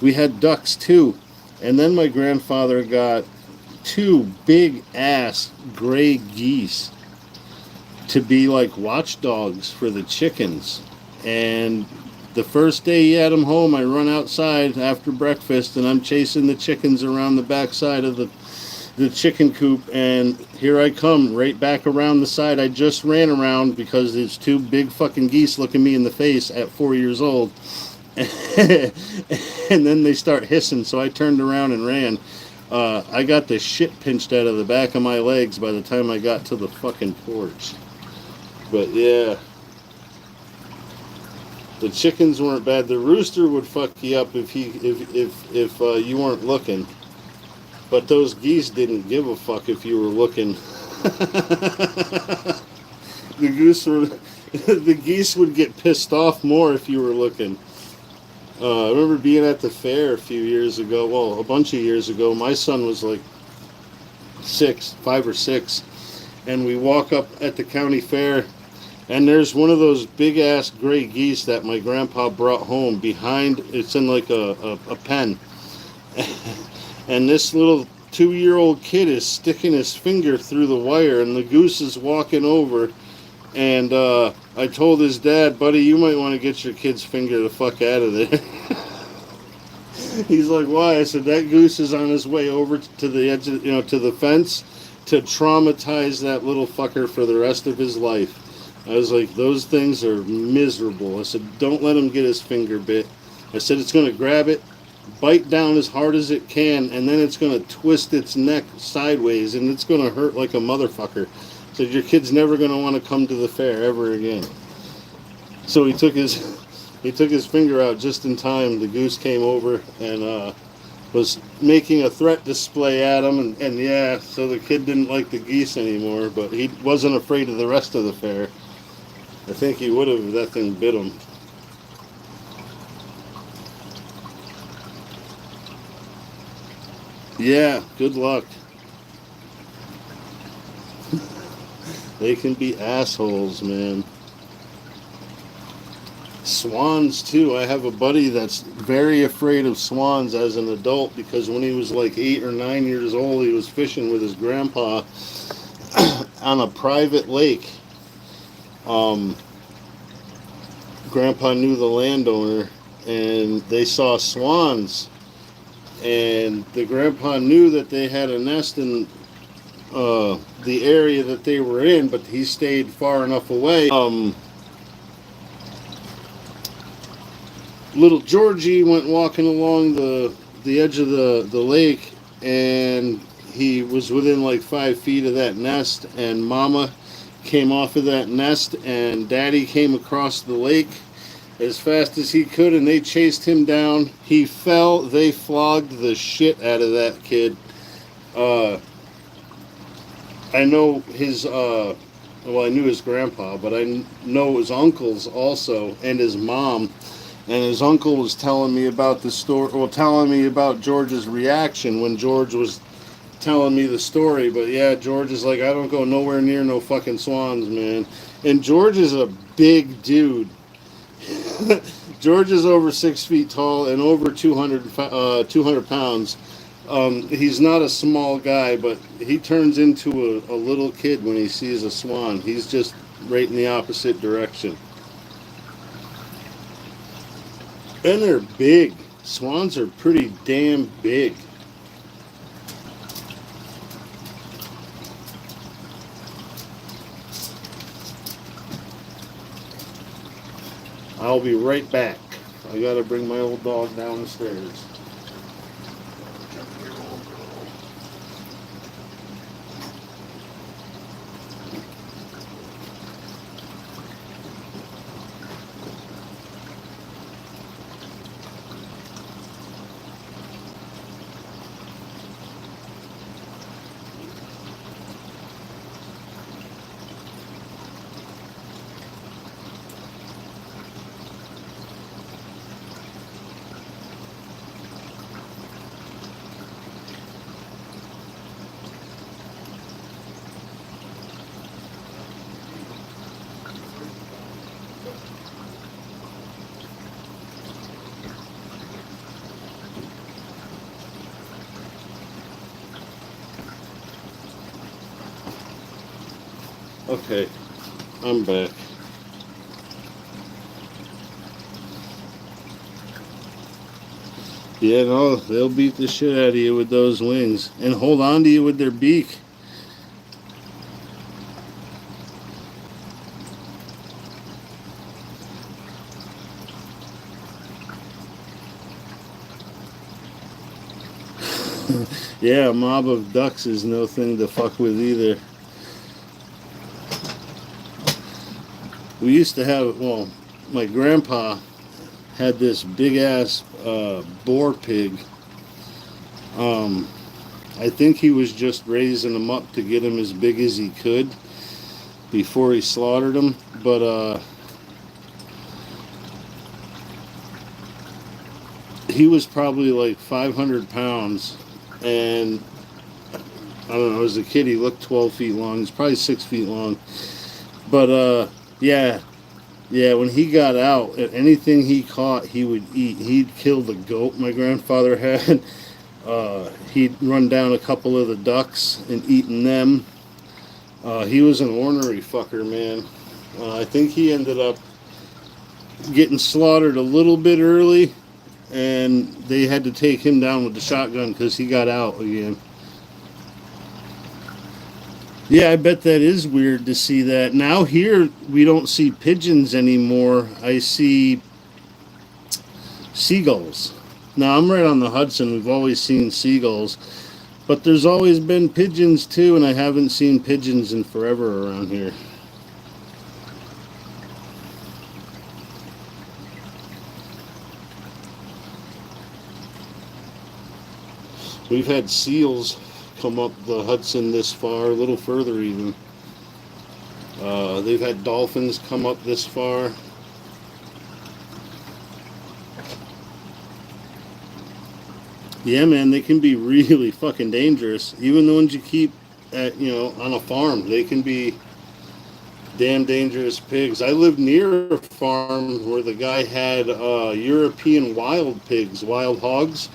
We had ducks too, and then my grandfather got two big ass gray geese to be like watchdogs for the chickens. And the first day he had them home, I run outside after breakfast and I'm chasing the chickens around the backside of the chicken coop, and here I come right back around the side I just ran around because there's two big fucking geese looking me in the face at 4 years old. And then they start hissing, so I turned around and ran. I got the shit pinched out of the back of my legs by the time I got to the fucking porch. But yeah, the chickens weren't bad. The rooster would fuck you up if you weren't looking. But those geese didn't give a fuck if you were looking. The geese would get pissed off more if you were looking. I remember being at the fair a few years ago. Well, a bunch of years ago. My son was like 5 or 6, and we walk up at the county fair, and there's one of those big ass gray geese that my grandpa brought home behind. It's in like a pen. And this little 2-year-old kid is sticking his finger through the wire, and the goose is walking over. And I told his dad, buddy, you might want to get your kid's finger the fuck out of there. He's like, why? I said, that goose is on his way over to the edge of, to the fence to traumatize that little fucker for the rest of his life. I was like, those things are miserable. I said, don't let him get his finger bit. I said, it's going to grab it, bite down as hard as it can, and then it's going to twist its neck sideways, and it's going to hurt like a motherfucker. So your kid's never going to want to come to the fair ever again. So he took his finger out just in time. The goose came over and was making a threat display at him, and yeah, so the kid didn't like the geese anymore, but he wasn't afraid of the rest of the fair. I think he would have if that thing bit him. Yeah, good luck. They can be assholes, man. Swans, too. I have a buddy that's very afraid of swans as an adult because when he was like 8 or 9 years old, he was fishing with his grandpa on a private lake. Grandpa knew the landowner, and they saw swans. And the grandpa knew that they had a nest in the area that they were in, but he stayed far enough away. Little Georgie went walking along the edge of the lake, and he was within like 5 feet of that nest, and Mama came off of that nest, and Daddy came across the lake as fast as he could, and they chased him down. He fell. They flogged the shit out of that kid. Uh, I know his. Well, I knew his grandpa, but I know his uncles also, and his mom. And his uncle was telling me about the story. Well, telling me about George's reaction when George was telling me the story. But yeah, George is like, I don't go nowhere near no fucking swans, man. And George is a big dude. George is over 6 feet tall and over 200 pounds. He's not a small guy, but he turns into a little kid when he sees a swan. He's just right in the opposite direction. And they're big. Swans are pretty damn big. I'll be right back. I gotta bring my old dog down the stairs. Okay, I'm back. Yeah, no, they'll beat the shit out of you with those wings and hold on to you with their beak. Yeah, a mob of ducks is no thing to fuck with either. We used to have, well, my grandpa had this big ass boar pig. I think he was just raising them up to get him as big as he could before he slaughtered them. But he was probably like 500 pounds. And I don't know, as a kid he looked 12 feet long. He's probably 6 feet long. But yeah, when he got out, anything he caught, he would eat. He'd kill the goat my grandfather had. He'd run down a couple of the ducks and eaten them. He was an ornery fucker, man. I think he ended up getting slaughtered a little bit early, and they had to take him down with the shotgun because he got out again. Yeah, I bet that is weird to see that. Now here, we don't see pigeons anymore. I see seagulls. Now, I'm right on the Hudson. We've always seen seagulls. But there's always been pigeons, too, and I haven't seen pigeons in forever around here. We've had seals come up the Hudson this far, a little further even. They've had dolphins come up this far. Yeah, man, they can be really fucking dangerous. Even the ones you keep at, on a farm, they can be damn dangerous pigs. I lived near a farm where the guy had European wild pigs, wild hogs.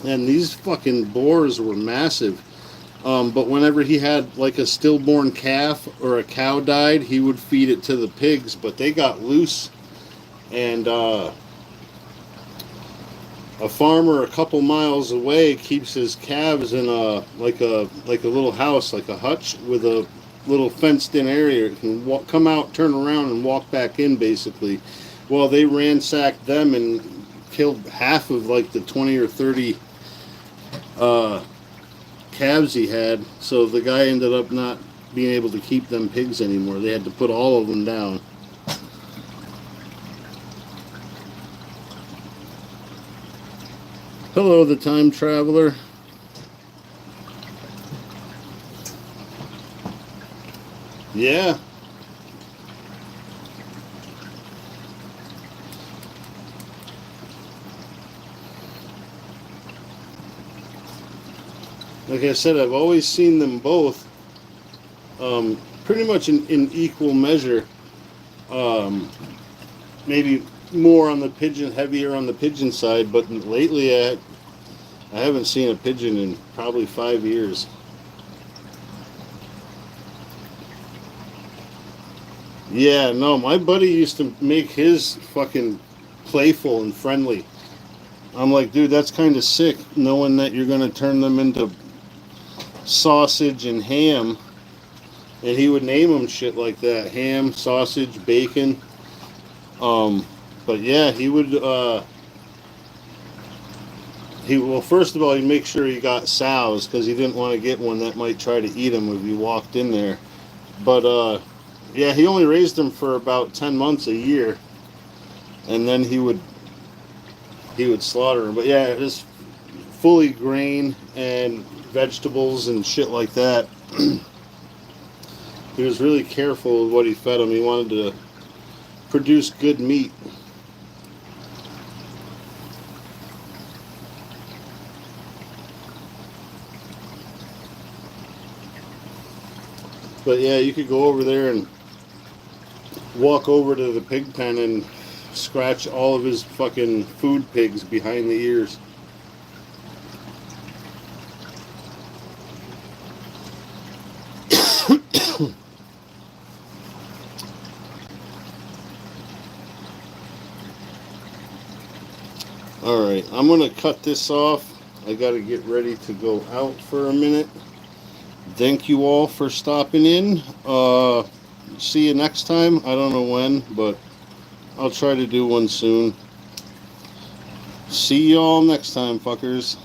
And these fucking boars were massive. But whenever he had like a stillborn calf or a cow died, he would feed it to the pigs. But they got loose, and a farmer a couple miles away keeps his calves in a little house, like a hutch with a little fenced-in area. It can come out, turn around, and walk back in, basically. Well, they ransacked them and killed half of like the 20 or 30 calves he had. So the guy ended up not being able to keep them pigs anymore. They had to put all of them down. Hello, the time traveler. Yeah. Like I said, I've always seen them both pretty much in equal measure. Maybe more on the pigeon, heavier on the pigeon side, but lately I haven't seen a pigeon in probably 5 years. Yeah, no, my buddy used to make his fucking playful and friendly. I'm like, dude, that's kind of sick, knowing that you're going to turn them into sausage and ham. And he would name them shit like that: ham, sausage, bacon. But yeah, he would. Well, first of all, he'd make sure he got sows because he didn't want to get one that might try to eat him if he walked in there. But yeah, he only raised them for about 10 months a year, and then he would slaughter them. But yeah, it was fully grain and vegetables and shit like that. He was really careful with what he fed them. He wanted to produce good meat. But yeah, you could go over there and walk over to the pig pen and scratch all of his fucking food pigs behind the ears. Alright, I'm going to cut this off. I got to get ready to go out for a minute. Thank you all for stopping in. See you next time. I don't know when, but I'll try to do one soon. See y'all next time, fuckers.